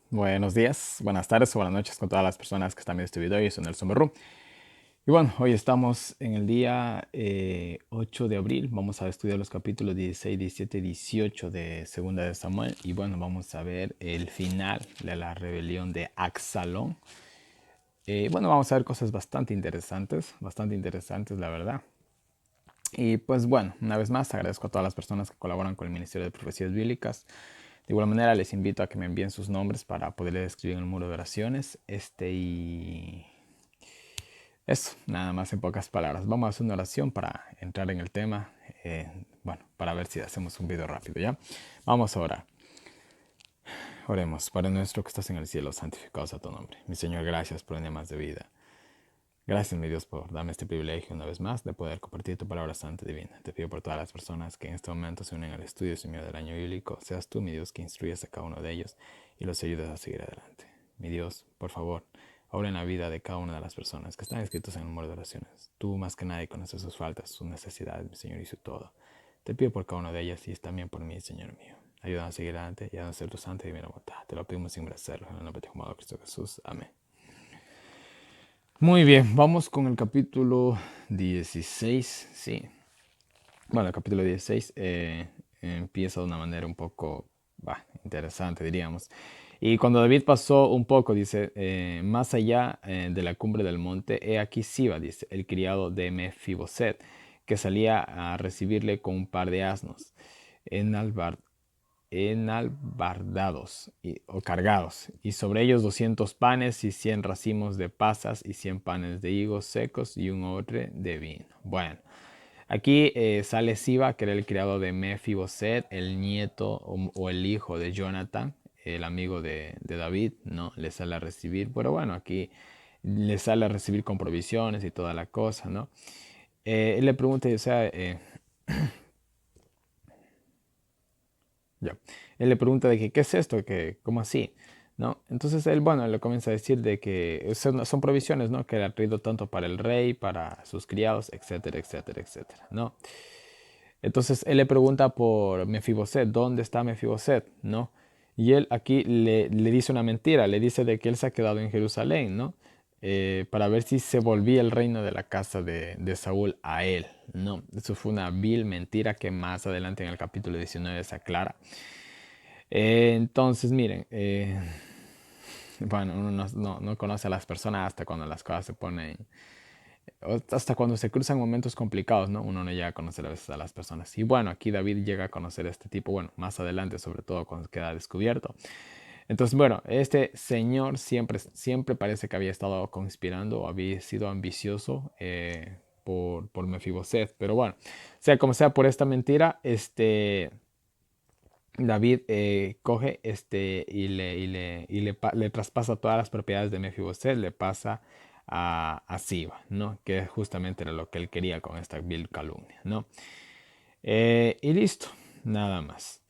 Buenos días, buenas tardes o buenas noches con todas las personas que están viendo este video. Yo soy Nelson Berrú. Y bueno, hoy estamos en el día 8 de abril. Vamos a estudiar los capítulos 16, 17 y 18 de Segunda de Samuel. Y bueno, vamos a ver el final de la rebelión de Absalón. Bueno, vamos a ver cosas bastante interesantes, la verdad. Y pues bueno, una vez más agradezco a todas las personas que colaboran con el Ministerio de Profecías Bíblicas. De igual manera les invito a que me envíen sus nombres para poderles escribir en el muro de oraciones. Y eso, nada más en pocas palabras. Vamos a hacer una oración para entrar en el tema. Bueno, para ver si hacemos un video rápido, ¿ya? Vamos a orar. Oremos, Padre nuestro que estás en el cielo, santificado sea tu nombre. Mi Señor, gracias por el día más de vida. Gracias, mi Dios, por darme este privilegio una vez más de poder compartir tu palabra santa y divina. Te pido por todas las personas que en este momento se unen al estudio Señor del año bíblico. Seas tú, mi Dios, que instruyas a cada uno de ellos y los ayudes a seguir adelante. Mi Dios, por favor, obra en la vida de cada una de las personas que están escritas en el número de oraciones. Tú, más que nadie, conoces sus faltas, sus necesidades, mi Señor, y su todo. Te pido por cada una de ellas y también por mí, Señor mío. Ayúdanos a seguir adelante y a hacer tu santa y divina voluntad. Te lo pedimos sin merecerlo. En el nombre de tu amado Cristo Jesús. Amén. Muy bien, vamos con el capítulo 16, sí. Bueno, el capítulo 16 empieza de una manera un poco interesante, diríamos. Y cuando David pasó un poco, dice, más allá de la cumbre del monte, he aquí Siba, dice, el criado de Mefiboset, que salía a recibirle con un par de asnos enalbardados o cargados, y sobre ellos 200 panes y 100 racimos de pasas y 100 panes de higos secos y un odre de vino. Bueno, aquí sale Siba, que era el criado de Mefiboset, el nieto o el hijo de Jonathan, el amigo de David, ¿no? Le sale a recibir, pero bueno, aquí le sale a recibir con provisiones y toda la cosa, ¿no? Él le pregunta, o sea, ya. Él le pregunta de que, ¿qué es esto? Que, ¿cómo así? ¿No? Entonces él, bueno, le comienza a decir de que son provisiones, ¿no? Que le ha traído tanto para el rey, para sus criados, etcétera, etcétera, etcétera, ¿no? Entonces él le pregunta por Mefiboset, ¿dónde está Mefiboset? ¿No? Y él aquí le dice una mentira, le dice de que él se ha quedado en Jerusalén, ¿no? Para ver si se volvía el reino de la casa de Saúl a él, ¿no? Eso fue una vil mentira que más adelante en el capítulo 19 se aclara. Entonces, miren, bueno, uno no conoce a las personas hasta cuando las cosas se ponen, hasta cuando se cruzan momentos complicados, ¿no? Uno no llega a conocer a veces a las personas. Y bueno, aquí David llega a conocer a este tipo, bueno, más adelante, sobre todo cuando queda descubierto. Entonces, bueno, este señor siempre parece que había estado conspirando o había sido ambicioso por Mefiboset. Pero bueno, sea como sea por esta mentira, David coge le traspasa todas las propiedades de Mefiboset, le pasa a Siba, ¿no? Que justamente era lo que él quería con esta vil calumnia, ¿no? Y listo, nada más.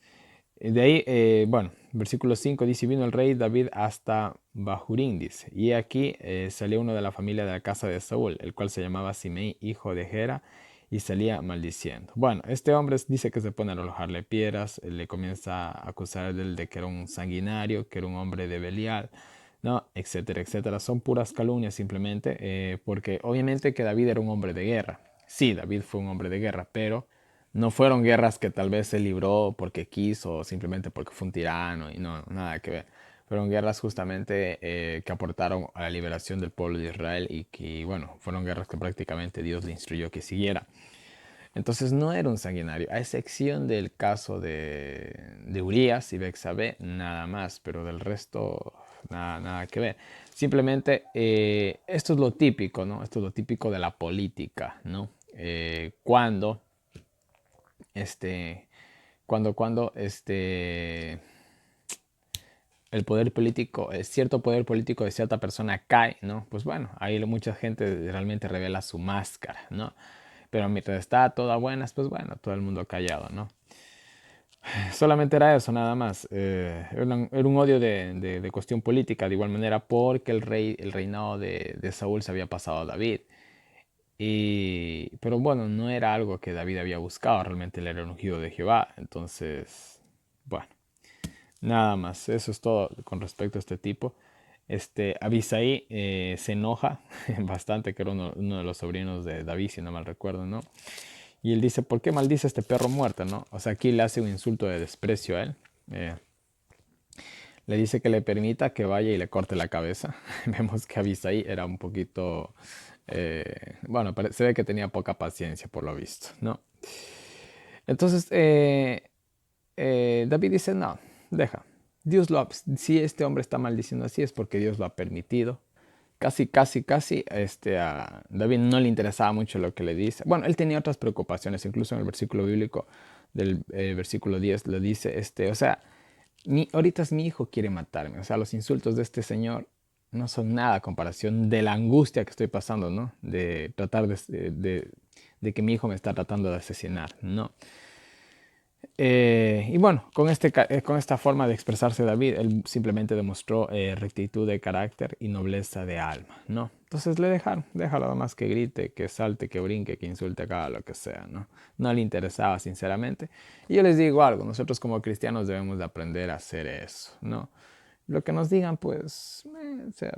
De ahí, bueno, versículo 5 dice, vino el rey David hasta Bahurín, dice, y aquí salió uno de la familia de la casa de Saúl, el cual se llamaba Simei, hijo de Gera, y salía maldiciendo. Bueno, este hombre dice que se pone a arrojarle piedras, le comienza a acusar de que era un sanguinario, que era un hombre de Belial, ¿no? Etcétera, etcétera. Son puras calumnias simplemente, porque obviamente que David era un hombre de guerra. Sí, David fue un hombre de guerra, pero no fueron guerras que tal vez se libró porque quiso o simplemente porque fue un tirano y no, nada que ver. Fueron guerras justamente que aportaron a la liberación del pueblo de Israel y que, bueno, fueron guerras que prácticamente Dios le instruyó que siguiera. Entonces no era un sanguinario, a excepción del caso de Urias y Bexabé, nada más, pero del resto nada que ver. Simplemente esto es lo típico, ¿no? Esto es lo típico de la política, ¿no? Cuando este, el poder político, cierto poder político de cierta persona cae, ¿no? Pues bueno, ahí mucha gente realmente revela su máscara, ¿no? Pero mientras está toda buenas, pues bueno, todo el mundo callado, ¿no? Solamente era eso, nada más. Era un odio de cuestión política, de igual manera, porque el reinado de Saúl se había pasado a David. Pero bueno, no era algo que David había buscado, realmente él era un ungido de Jehová. Entonces, bueno, Nada más, eso es todo con respecto a este tipo. Abisai se enoja bastante, que era uno de los sobrinos de David, si no mal recuerdo, ¿no? Y él dice, ¿por qué maldice este perro muerto, no? O sea, aquí le hace un insulto de desprecio a él. Eh, Le dice que le permita que vaya y le corte la cabeza. Vemos que Abisai era un poquito... bueno, se ve que tenía poca paciencia por lo visto, ¿no? Entonces, David dice, no, deja. Si este hombre está maldiciendo así es porque Dios lo ha permitido. Casi, a David no le interesaba mucho lo que le dice. Bueno, él tenía otras preocupaciones, incluso en el versículo bíblico del versículo 10 le dice, o sea, ahorita es mi hijo quiere matarme. O sea, los insultos de este señor no son nada a comparación de la angustia que estoy pasando, ¿no? De tratar de que mi hijo me está tratando de asesinar, ¿no? Y bueno, con esta forma de expresarse David, él simplemente demostró rectitud de carácter y nobleza de alma, ¿no? Entonces le déjalo nada más que grite, que salte, que brinque, que insulte, haga lo que sea, ¿no? No le interesaba sinceramente. Y yo les digo algo, nosotros como cristianos debemos de aprender a hacer eso, ¿no? Lo que nos digan, pues, o sea,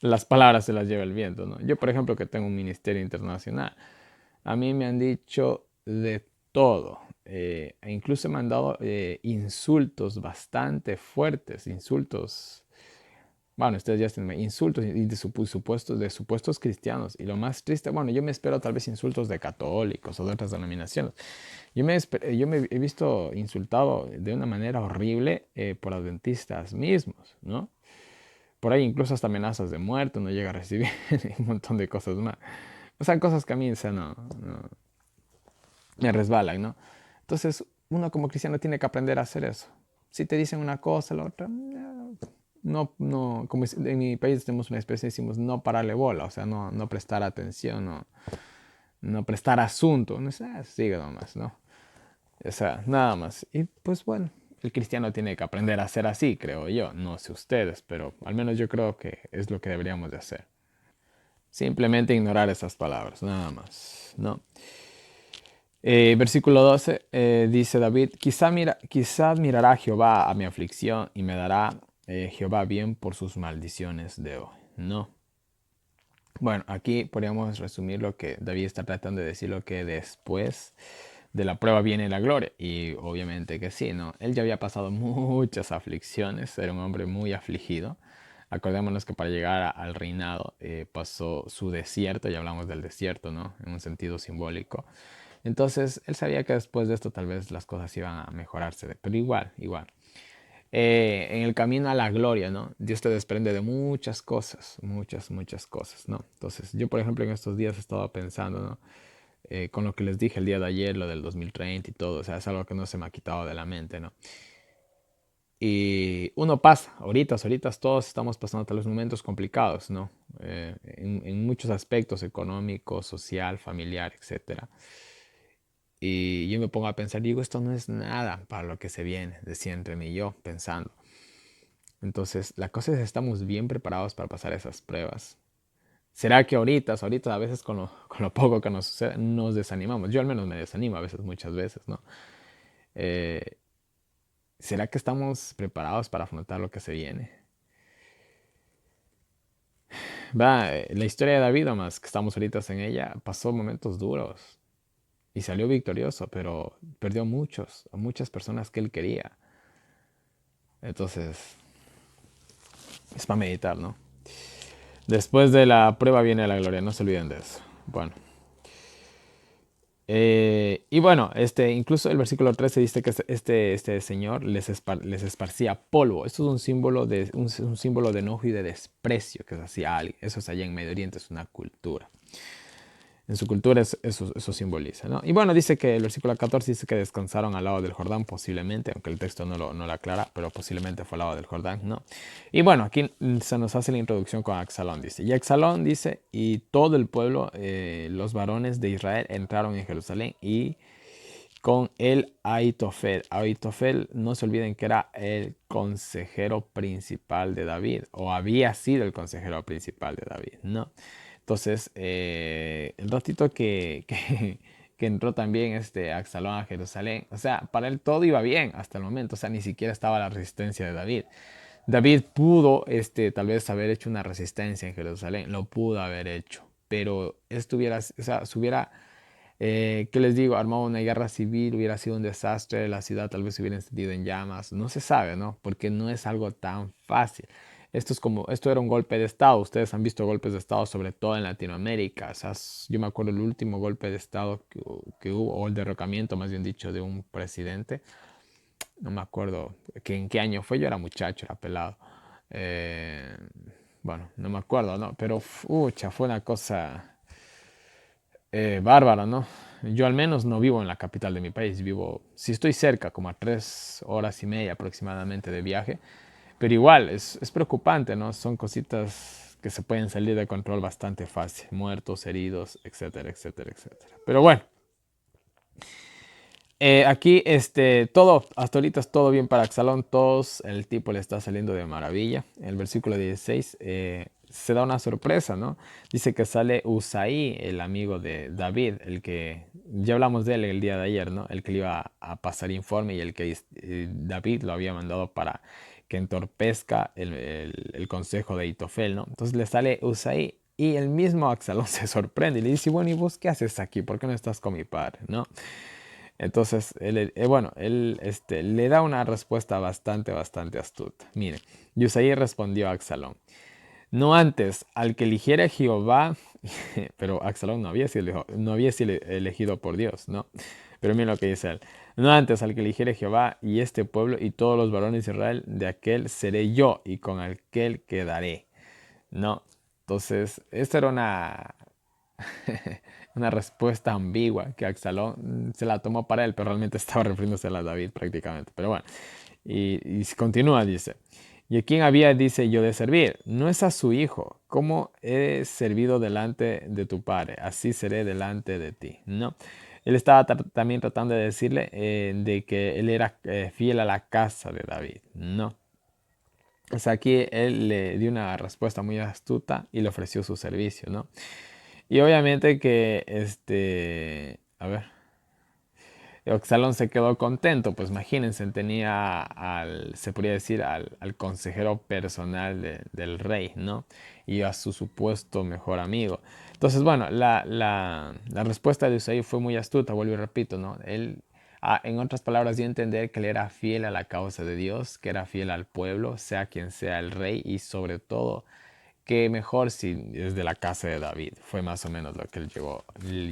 las palabras se las lleva el viento, ¿no? Yo, por ejemplo, que tengo un ministerio internacional, a mí me han dicho de todo. E incluso me han dado insultos bastante fuertes, insultos, bueno, ustedes ya están, insultos y de supuestos cristianos. Y lo más triste, bueno, yo me espero tal vez insultos de católicos o de otras denominaciones. Yo me he visto insultado de una manera horrible por adventistas mismos, ¿no? Por ahí incluso hasta amenazas de muerte uno llega a recibir un montón de cosas más. O sea, cosas que a mí o sea, no, me resbalan, ¿no? Entonces, uno como cristiano tiene que aprender a hacer eso. Si te dicen una cosa, la otra, no, como en mi país tenemos una especie, decimos no pararle bola, o sea, no prestar atención, no prestar asunto, no sé, sigue nomás, ¿no? O sea, nada más. Y pues bueno, el cristiano tiene que aprender a ser así, creo yo. No sé ustedes, pero al menos yo creo que es lo que deberíamos de hacer. Simplemente ignorar esas palabras, nada más, ¿no? Versículo 12 dice David, quizá mirará Jehová a mi aflicción y me dará Jehová bien por sus maldiciones de hoy. No. Bueno, aquí podríamos resumir lo que David está tratando de decir, lo que después de la prueba viene la gloria. Y obviamente que sí, ¿no? Él ya había pasado muchas aflicciones, era un hombre muy afligido. Acordémonos que para llegar al reinado pasó su desierto, ya hablamos del desierto, ¿no? En un sentido simbólico. Entonces, él sabía que después de esto tal vez las cosas iban a mejorarse, pero igual. En el camino a la gloria, ¿no? Dios te desprende de muchas cosas, muchas cosas, ¿no? Entonces, yo, por ejemplo, en estos días he estado pensando, ¿no? Con lo que les dije el día de ayer, lo del 2030 y todo, o sea, es algo que no se me ha quitado de la mente, ¿no? Y uno pasa, ahorita todos estamos pasando tal vez momentos complicados, ¿no? En muchos aspectos, económico, social, familiar, etcétera. Y yo me pongo a pensar, digo, esto no es nada para lo que se viene, decía entre mí y yo, pensando. Entonces, la cosa es, ¿estamos bien preparados para pasar esas pruebas? ¿Será que ahorita a veces con lo poco que nos sucede, nos desanimamos? Yo al menos me desanimo a veces, muchas veces, ¿no? Eh, ¿Será que estamos preparados para afrontar lo que se viene? La historia de David, más que estamos ahorita en ella, pasó momentos duros y salió victorioso, pero perdió a muchas personas que él quería. Entonces, es para meditar, ¿no? Después de la prueba viene la gloria, no se olviden de eso. Bueno. Y bueno, incluso el versículo 13 dice que este señor les esparcía polvo. Esto es un símbolo de enojo y de desprecio que se hacía a alguien. Eso es allá en Medio Oriente, es una cultura. En su cultura eso simboliza, ¿no? Y bueno, dice que el versículo 14 dice que descansaron al lado del Jordán, posiblemente, aunque el texto no lo aclara, pero posiblemente fue al lado del Jordán, ¿no? Y bueno, aquí se nos hace la introducción con Axalón, dice. Y Axalón dice, y todo el pueblo, los varones de Israel entraron en Jerusalén y con el Aitofel. Aitofel, no se olviden que era el consejero principal de David, o había sido el consejero principal de David, ¿no? Entonces, el ratito que entró también Absalón a Jerusalén. O sea, para él todo iba bien hasta el momento. O sea, ni siquiera estaba la resistencia de David. David pudo tal vez haber hecho una resistencia en Jerusalén, lo pudo haber hecho, pero esto hubiera, o sea, se hubiera, ¿qué les digo? Armado una guerra civil, hubiera sido un desastre, la ciudad tal vez se hubiera encendido en llamas, no se sabe, ¿no? Porque no es algo tan fácil. Esto era un golpe de Estado, ustedes han visto golpes de Estado sobre todo en Latinoamérica, o sea, yo me acuerdo el último golpe de Estado que hubo, o el derrocamiento más bien dicho, de un presidente, no me acuerdo en qué año fue, yo era muchacho, era pelado. Eh, bueno, no me acuerdo, ¿no? Pero, fue una cosa bárbara, ¿no? Yo al menos no vivo en la capital de mi país, vivo, si estoy cerca, como a 3 horas y media aproximadamente de viaje, pero igual, es preocupante, ¿no? Son cositas que se pueden salir de control bastante fácil, muertos, heridos, etcétera, etcétera, etcétera. Pero bueno, aquí, todo, hasta ahorita es todo bien para Absalón, todos, el tipo le está saliendo de maravilla. El versículo 16 se da una sorpresa, ¿no? Dice que sale Usaí, el amigo de David, el que, ya hablamos de él el día de ayer, ¿no? El que le iba a pasar informe y el que David lo había mandado para que entorpezca el consejo de Itofel, ¿no? Entonces le sale Usaí y el mismo Absalón se sorprende y le dice, bueno, ¿y vos qué haces aquí? ¿Por qué no estás con mi padre, no? Entonces, él le da una respuesta bastante astuta. Mire, Yusai respondió a Absalón, no antes, al que eligiera Jehová, pero Absalón no había sido elegido por Dios, ¿no? Pero mira lo que dice él, no antes, al que eligiera Jehová y este pueblo y todos los varones de Israel, de aquel seré yo y con aquel quedaré, ¿no? Entonces, esta era una respuesta ambigua que Absalón se la tomó para él, pero realmente estaba refiriéndose a David prácticamente. Pero bueno, y continúa, dice, ¿y a quién había, dice yo, de servir? No es a su hijo, como he servido delante de tu padre, así seré delante de ti, ¿no? Él estaba también tratando de decirle de que él era fiel a la casa de David, ¿no? O sea, aquí él le dio una respuesta muy astuta y le ofreció su servicio, ¿no? Y obviamente que, a ver, Absalón se quedó contento, pues imagínense, tenía se podría decir, al consejero personal del rey, ¿no? Y a su supuesto mejor amigo. Entonces, bueno, la respuesta de Usai fue muy astuta, vuelvo y repito, ¿no? Él, en otras palabras, dio a entender que él era fiel a la causa de Dios, que era fiel al pueblo, sea quien sea el rey, y sobre todo que mejor si es de la casa de David. Fue más o menos lo que él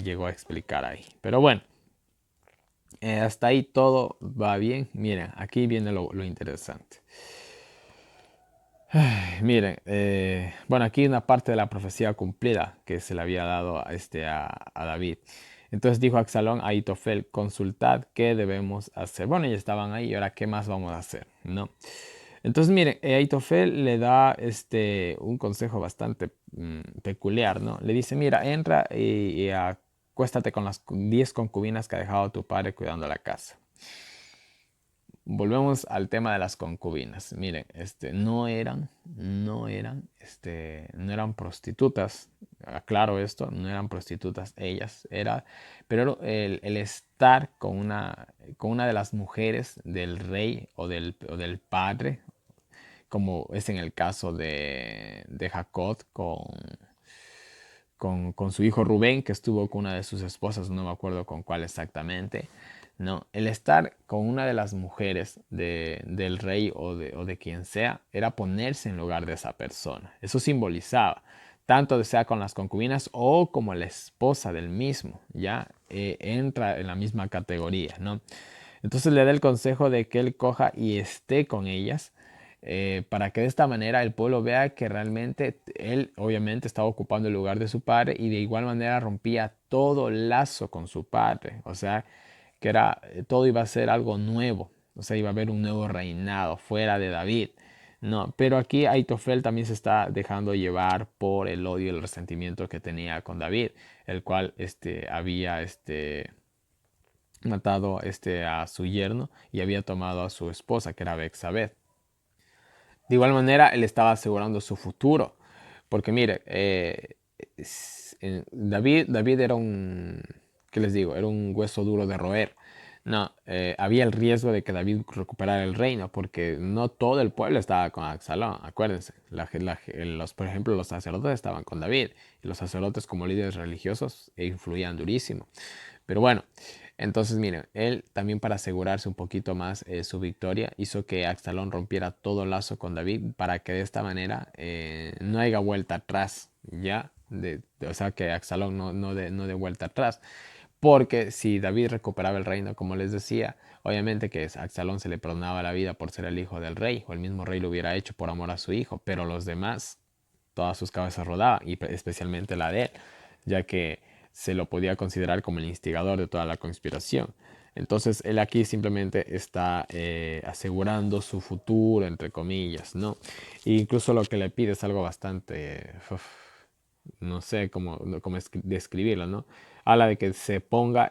llegó a explicar ahí. Pero bueno, hasta ahí todo va bien. Miren, aquí viene lo interesante. Miren, bueno, aquí una parte de la profecía cumplida que se le había dado a David. Entonces dijo Absalón a Ahitofel, consultad qué debemos hacer. Bueno, ya estaban ahí, ahora qué más vamos a hacer, ¿no? Entonces, miren, Ahitofel le da un consejo bastante peculiar, ¿no? Le dice, mira, entra y acuéstate con las 10 concubinas que ha dejado tu padre cuidando la casa. Volvemos al tema de las concubinas. Miren, no eran prostitutas. Aclaro esto, no eran prostitutas ellas, pero el estar con una de las mujeres del rey o del padre, como es en el caso de Jacob con su hijo Rubén, que estuvo con una de sus esposas, no me acuerdo con cuál exactamente. No, el estar con una de las mujeres del rey o de quien sea era ponerse en lugar de esa persona. Eso simbolizaba, tanto sea con las concubinas o como la esposa del mismo, ya entra en la misma categoría, ¿no? Entonces le da el consejo de que él coja y esté con ellas para que de esta manera el pueblo vea que realmente él obviamente estaba ocupando el lugar de su padre y de igual manera rompía todo lazo con su padre. O sea, que todo iba a ser algo nuevo. O sea, iba a haber un nuevo reinado fuera de David. No, pero aquí Aitofel también se está dejando llevar por el odio y el resentimiento que tenía con David, el cual había matado a su yerno y había tomado a su esposa, que era Bexabeth. De igual manera, él estaba asegurando su futuro. Porque mire, David era ¿qué les digo? Era un hueso duro de roer. No, había el riesgo de que David recuperara el reino, porque no todo el pueblo estaba con Absalón, acuérdense. Por ejemplo, los sacerdotes estaban con David, y los sacerdotes como líderes religiosos influían durísimo. Pero bueno, entonces miren, él también para asegurarse un poquito más su victoria, hizo que Absalón rompiera todo lazo con David para que de esta manera no haya vuelta atrás, ¿ya? O sea, que Absalón no de vuelta atrás. Porque si David recuperaba el reino, como les decía, obviamente que a Absalón se le perdonaba la vida por ser el hijo del rey, o el mismo rey lo hubiera hecho por amor a su hijo, pero los demás, todas sus cabezas rodaban, y especialmente la de él, ya que se lo podía considerar como el instigador de toda la conspiración. Entonces él aquí simplemente está asegurando su futuro, entre comillas, ¿no? E incluso lo que le pide es algo bastante, no sé cómo describirlo, ¿no? Habla de que se ponga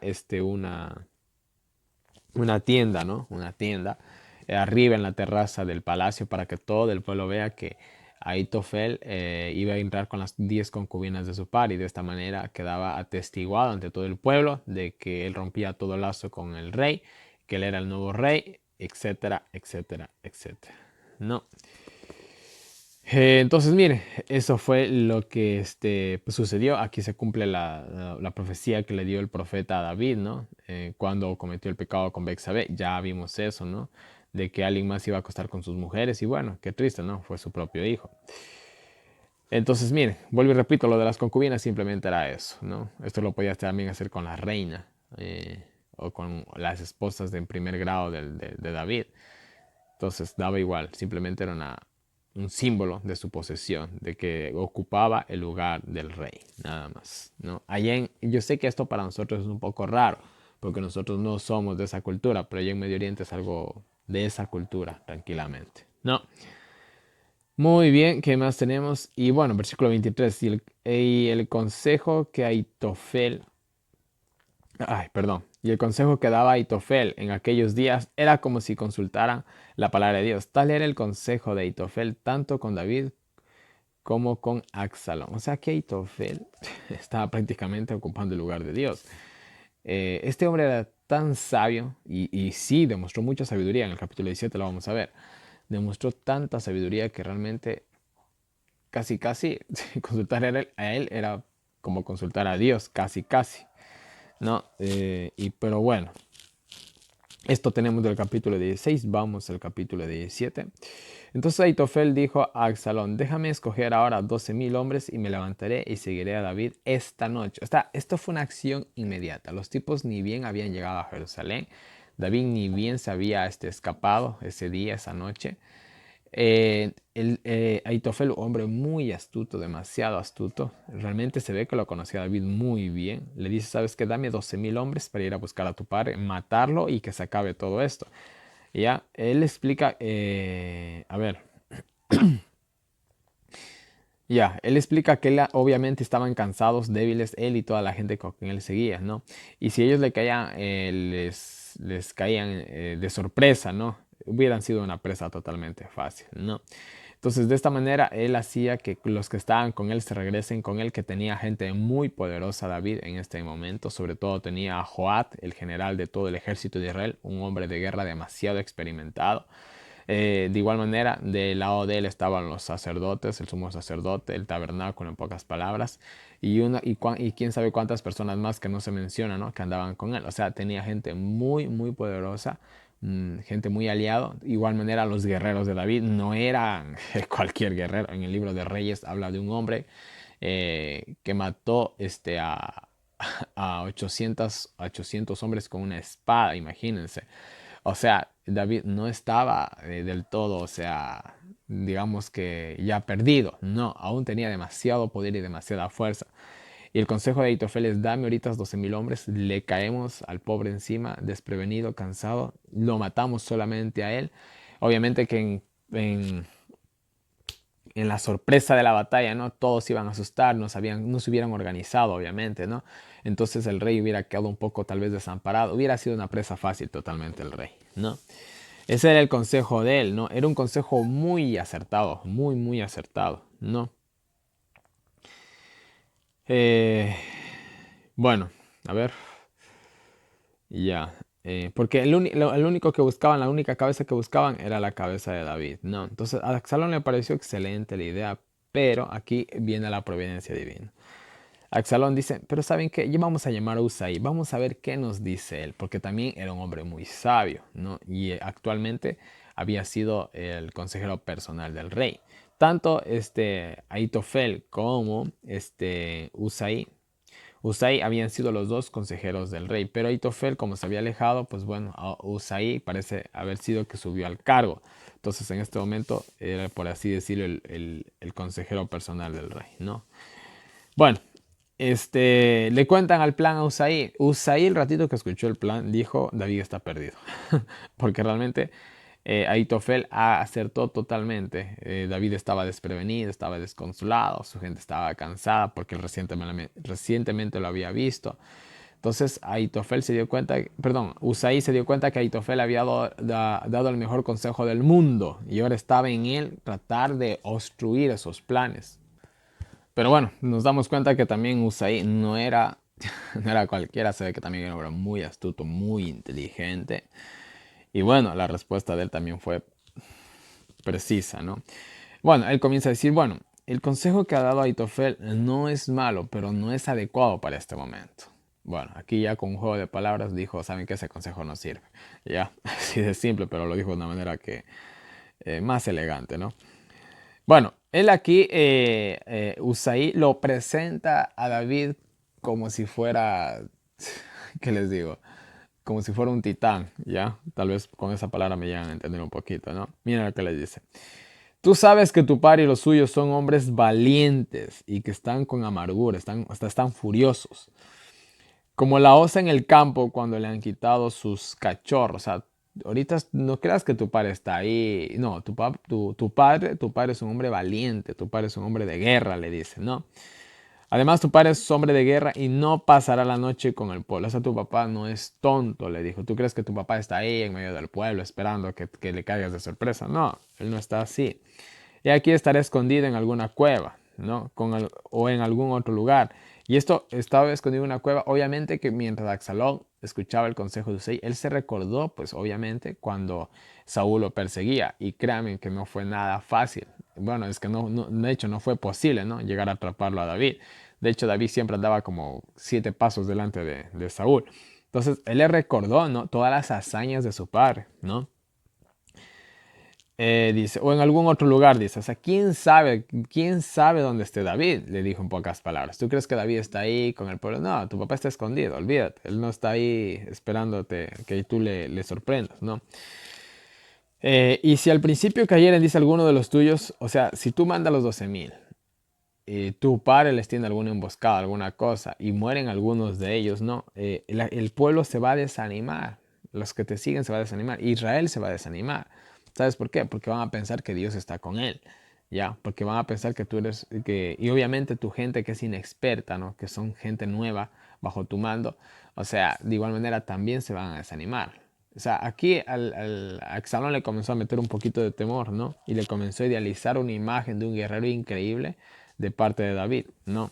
una tienda, ¿no? Una tienda arriba en la terraza del palacio para que todo el pueblo vea que Ahitofel iba a entrar con las 10 concubinas de su par, y de esta manera quedaba atestiguado ante todo el pueblo de que él rompía todo lazo con el rey, que él era el nuevo rey, etcétera, etcétera, etcétera. No. Entonces, mire, eso fue lo que pues, sucedió. Aquí se cumple la profecía que le dio el profeta a David, ¿no? Cuando cometió el pecado con Bexabé, ya vimos eso, ¿no? De que alguien más iba a acostar con sus mujeres, y bueno, qué triste, ¿no? Fue su propio hijo. Entonces, mire, vuelvo y repito, lo de las concubinas simplemente era eso, ¿no? Esto lo podía también hacer con la reina o con las esposas de en primer grado de David. Entonces daba igual, simplemente era un símbolo de su posesión, de que ocupaba el lugar del rey, nada más, ¿no? Yo sé que esto para nosotros es un poco raro, porque nosotros no somos de esa cultura, pero allá en Medio Oriente es algo de esa cultura, tranquilamente, ¿no? Muy bien, ¿qué más tenemos? Y bueno, versículo 23, y el consejo que Aitofel y el consejo que daba Aitofel en aquellos días era como si consultaran la palabra de Dios. Tal era el consejo de Aitofel tanto con David como con Absalón. O sea que Aitofel estaba prácticamente ocupando el lugar de Dios. Este hombre era tan sabio y sí demostró mucha sabiduría. En el capítulo 17 lo vamos a ver. Demostró tanta sabiduría que realmente casi casi consultar a él era como consultar a Dios, casi casi. No, pero bueno, esto tenemos del capítulo 16, vamos al capítulo 17. Entonces Aitofel dijo a Absalón, déjame escoger ahora 12,000 hombres y me levantaré y seguiré a David esta noche. O sea, esto fue una acción inmediata. Los tipos ni bien habían llegado a Jerusalén. David ni bien se había escapado ese día, esa noche. Aitofel, hombre muy astuto, demasiado astuto, realmente se ve que lo conocía a David muy bien. Le dice, ¿sabes qué? Dame 12,000 hombres para ir a buscar a tu padre, matarlo y que se acabe todo esto. Y ya, él explica, a ver, él explica que obviamente estaban cansados, débiles, él y toda la gente con quien él seguía, ¿no? Y si ellos le caían, les caían de sorpresa, ¿no? Hubieran sido una presa totalmente fácil, ¿no? Entonces, de esta manera, él hacía que los que estaban con él se regresen con él, que tenía gente muy poderosa David en este momento. Sobre todo tenía a Joab, el general de todo el ejército de Israel, un hombre de guerra demasiado experimentado. De igual manera, del lado de él estaban los sacerdotes, el sumo sacerdote, el tabernáculo en pocas palabras, y quién sabe cuántas personas más que no se mencionan, ¿no? Que andaban con él. O sea, tenía gente muy, muy poderosa, gente muy aliado. De igual manera, los guerreros de David no eran cualquier guerrero. En el libro de Reyes habla de un hombre que mató a 800 hombres con una espada, imagínense. O sea, David no estaba del todo, o sea, digamos que ya perdido. No, aún tenía demasiado poder y demasiada fuerza. Y el consejo de Aitofel es, dame ahorita 12,000 hombres, le caemos al pobre encima, desprevenido, cansado, lo matamos solamente a él. Obviamente que en la sorpresa de la batalla, ¿no? Todos iban a asustar, no se hubieran organizado, obviamente, ¿no? Entonces el rey hubiera quedado un poco tal vez desamparado, hubiera sido una presa fácil totalmente el rey, ¿no? Ese era el consejo de él, ¿no? Era un consejo muy acertado, muy, muy acertado, ¿no? Eh, bueno, a ver. Ya. Porque el único que buscaban, la única cabeza que buscaban era la cabeza de David, ¿no? Entonces a Absalón le pareció excelente la idea, pero aquí viene la providencia divina. Absalón dice, pero ¿saben qué? Ya vamos a llamar a Usai, vamos a ver qué nos dice él, porque también era un hombre muy sabio, ¿no? Y actualmente había sido el consejero personal del rey. Tanto Ahitofel como Usai habían sido los dos consejeros del rey, pero Ahitofel, como se había alejado, pues bueno, Usai parece haber sido que subió al cargo. Entonces en este momento era, por así decirlo, el consejero personal del rey, ¿no? Bueno, le cuentan al plan a Usai. Usai, el ratito que escuchó el plan, dijo, David está perdido. Porque realmente Ahitofel acertó totalmente. David estaba desprevenido, estaba desconsolado, su gente estaba cansada porque él recientemente lo había visto. Entonces Ahitofel se dio cuenta, perdón, Usai se dio cuenta que Ahitofel había dado el mejor consejo del mundo y ahora estaba en él tratar de obstruir esos planes. Pero bueno, nos damos cuenta que también Usai no era, no era cualquiera, se ve que también era un hombre muy astuto, muy inteligente. Y bueno, la respuesta de él también fue precisa, ¿no? Bueno, él comienza a decir, bueno, el consejo que ha dado Aitofel no es malo, pero no es adecuado para este momento. Bueno, aquí ya con un juego de palabras dijo, saben que ese consejo no sirve. Ya, así de simple, pero lo dijo de una manera que más elegante, ¿no? Bueno, él aquí, Usai lo presenta a David como si fuera, ¿qué les digo? Como si fuera un titán, ¿ya? Tal vez con esa palabra me llegan a entender un poquito, ¿no? Mira lo que le dice. Tú sabes que tu padre y los suyos son hombres valientes y que están con amargura, hasta están furiosos. Como la osa en el campo cuando le han quitado sus cachorros. O sea, ahorita no creas que tu padre está ahí. No, tu padre es un hombre valiente, tu padre es un hombre de guerra, le dice, ¿no? Además, tu padre es hombre de guerra y no pasará la noche con el pueblo. O sea, tu papá no es tonto, le dijo. ¿Tú crees que tu papá está ahí en medio del pueblo esperando que le caigas de sorpresa? No, él no está así. Y aquí estará escondido en alguna cueva, ¿no? O en algún otro lugar. Y esto estaba escondido en una cueva. Obviamente que mientras Absalón escuchaba el consejo de Usai, él se recordó, pues obviamente, cuando Saúl lo perseguía. Y créanme que no fue nada fácil. Bueno, es que de hecho no fue posible, ¿no? Llegar a atraparlo a David. De hecho, David siempre andaba como 7 pasos delante de Saúl. Entonces, él le recordó, ¿no? Todas las hazañas de su padre, ¿no? Dice, o en algún otro lugar, dice, o sea, quién sabe dónde esté David? Le dijo en pocas palabras. ¿Tú crees que David está ahí con el pueblo? No, tu papá está escondido, olvídate. Él no está ahí esperándote que tú le sorprendas, ¿no? Y si al principio cayeren, dice alguno de los tuyos, o sea, si tú mandas los 12,000 y tu padre les tiene alguna emboscada, alguna cosa, y mueren algunos de ellos, ¿no? El pueblo se va a desanimar. Los que te siguen se va a desanimar. Israel se va a desanimar. ¿Sabes por qué? Porque van a pensar que Dios está con él, ¿ya? Porque van a pensar que tú eres, y obviamente tu gente que es inexperta, ¿no? Que son gente nueva bajo tu mando, o sea, de igual manera también se van a desanimar. O sea, aquí a Absalón le comenzó a meter un poquito de temor, ¿no? Y le comenzó a idealizar una imagen de un guerrero increíble de parte de David, ¿no?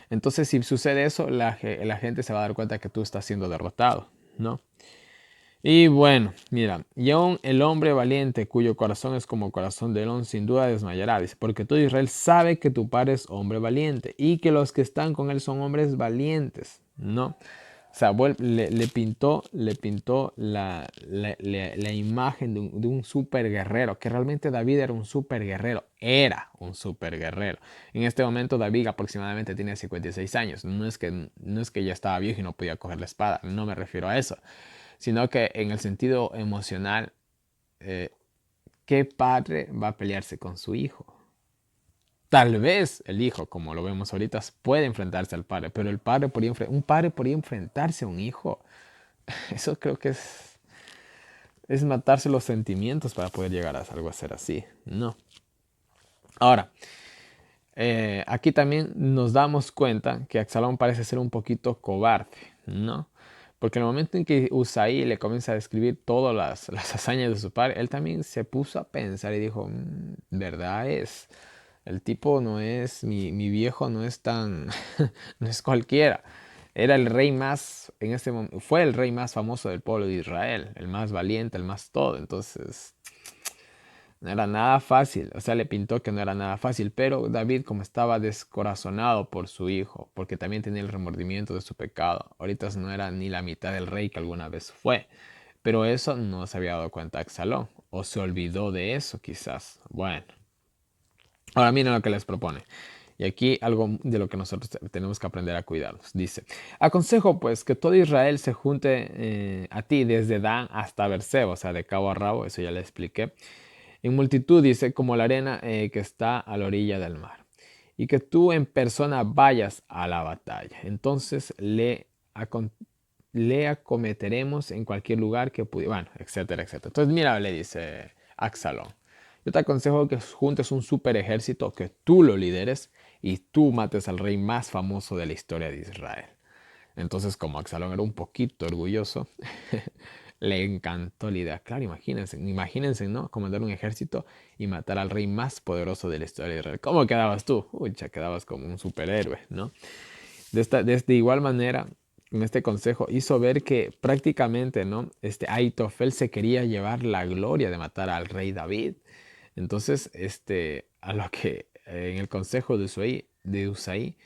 Entonces, si sucede eso, la gente se va a dar cuenta que tú estás siendo derrotado, ¿no? Y bueno, mira, y aún el hombre valiente cuyo corazón es como corazón de león, sin duda desmayará, dice, porque todo Israel sabe que tu padre es hombre valiente y que los que están con él son hombres valientes, ¿no? O sea, le pintó la imagen de un super guerrero, que realmente David era un super guerrero. En este momento David aproximadamente tiene 56 años, no es que ya estaba viejo y no podía coger la espada, no me refiero a eso, sino que en el sentido emocional, eh, ¿qué padre va a pelearse con su hijo? Tal vez el hijo, como lo vemos ahorita, puede enfrentarse al padre, pero un padre podría enfrentarse a un hijo. Eso creo que es matarse los sentimientos para poder llegar a algo a ser así. No. Ahora, aquí también nos damos cuenta que Absalón parece ser un poquito cobarde, ¿no? Porque en el momento en que Usai le comienza a describir todas las hazañas de su padre, él también se puso a pensar y dijo, ¿verdad es? El tipo no es, mi viejo no es tan, no es cualquiera. Era el rey más, en este momento, fue el rey más famoso del pueblo de Israel, el más valiente, el más todo. Entonces, no era nada fácil, o sea, le pintó que no era nada fácil, pero David, como estaba descorazonado por su hijo, porque también tenía el remordimiento de su pecado, ahorita no era ni la mitad del rey que alguna vez fue, pero eso no se había dado cuenta Absalón, o se olvidó de eso quizás. Bueno, ahora miren lo que les propone. Y aquí algo de lo que nosotros tenemos que aprender a cuidarnos. Dice, aconsejo pues que todo Israel se junte a ti desde Dan hasta Berseba, o sea, de cabo a rabo, eso ya le expliqué. En multitud dice, como la arena que está a la orilla del mar. Y que tú en persona vayas a la batalla. Entonces le acometeremos en cualquier lugar que pudiera. Bueno, etcétera, etcétera. Entonces, mira, le dice Absalón. Yo te aconsejo que juntes un super ejército, que tú lo lideres y tú mates al rey más famoso de la historia de Israel. Entonces, como Absalón era un poquito orgulloso, le encantó la idea. Claro, imagínense, ¿no? Comandar un ejército y matar al rey más poderoso de la historia de Israel. ¿Cómo quedabas tú? Uy, ya quedabas como un superhéroe, ¿no? De igual manera, en este consejo hizo ver que prácticamente, ¿no? Ahitofel se quería llevar la gloria de matar al rey David. Entonces, a lo que en el consejo de Usaí,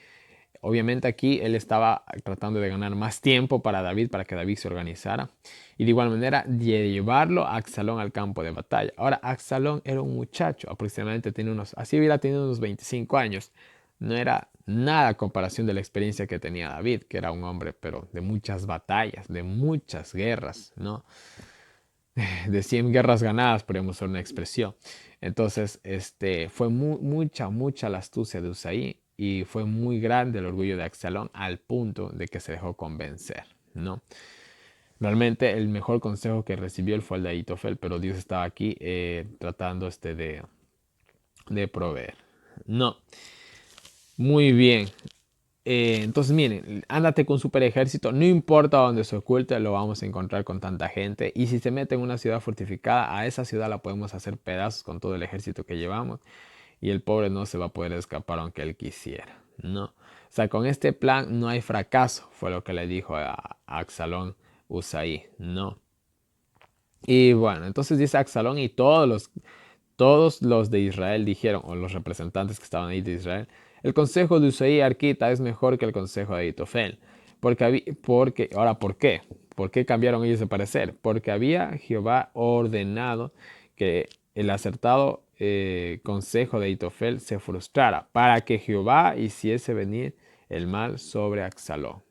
obviamente aquí él estaba tratando de ganar más tiempo para David, para que David se organizara. Y de igual manera, de llevarlo a Absalón al campo de batalla. Ahora, Absalón era un muchacho, aproximadamente así hubiera tenido unos 25 años. No era nada a comparación de la experiencia que tenía David, que era un hombre, pero de muchas batallas, de muchas guerras, ¿no? De 100 guerras ganadas, podríamos usar una expresión. Entonces, fue mucha la astucia de Usaí y fue muy grande el orgullo de Absalón al punto de que se dejó convencer, ¿no? Realmente el mejor consejo que recibió él fue el de Ahitofel, pero Dios estaba aquí tratando de proveer. No, muy bien. Entonces, miren, ándate con un super ejército, no importa dónde se oculte, lo vamos a encontrar con tanta gente. Y si se mete en una ciudad fortificada, a esa ciudad la podemos hacer pedazos con todo el ejército que llevamos. Y el pobre no se va a poder escapar aunque él quisiera, ¿no? O sea, con este plan no hay fracaso, fue lo que le dijo a Absalón Usaí, ¿no? Y bueno, entonces dice Absalón y todos los de Israel dijeron, o los representantes que estaban ahí de Israel, el consejo de Usai Arquita es mejor que el consejo de Ahitofel. Ahora, ¿por qué? ¿Por qué cambiaron ellos de parecer? Porque había Jehová ordenado que el acertado consejo de Ahitofel se frustrara, para que Jehová hiciese venir el mal sobre Absalón.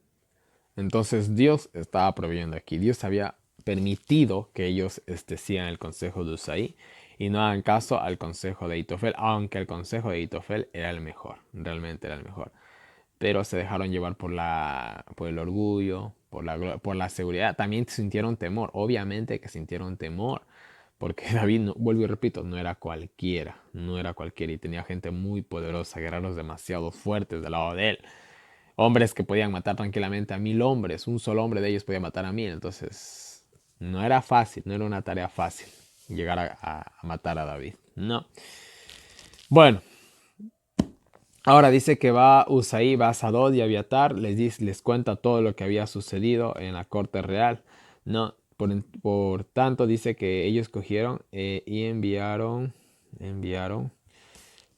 Entonces Dios estaba proveyendo aquí. Dios había permitido que ellos sigan el consejo de Usai y no hagan caso al consejo de Ahitofel, aunque el consejo de Ahitofel era el mejor, realmente era el mejor. Pero se dejaron llevar por el orgullo, por la seguridad. También sintieron temor, obviamente que sintieron temor, porque David, vuelvo y repito, no era cualquiera, no era cualquiera y tenía gente muy poderosa, guerreros demasiado fuertes del lado de él. Hombres que podían matar tranquilamente a 1000 hombres, un solo hombre de ellos podía matar a 1000, entonces no era fácil, no era una tarea fácil llegar a matar a David, no. Bueno, ahora dice que va Usaí, va a Sadod y Abiatar, les cuenta todo lo que había sucedido en la corte real, no. Por tanto dice que ellos cogieron y enviaron,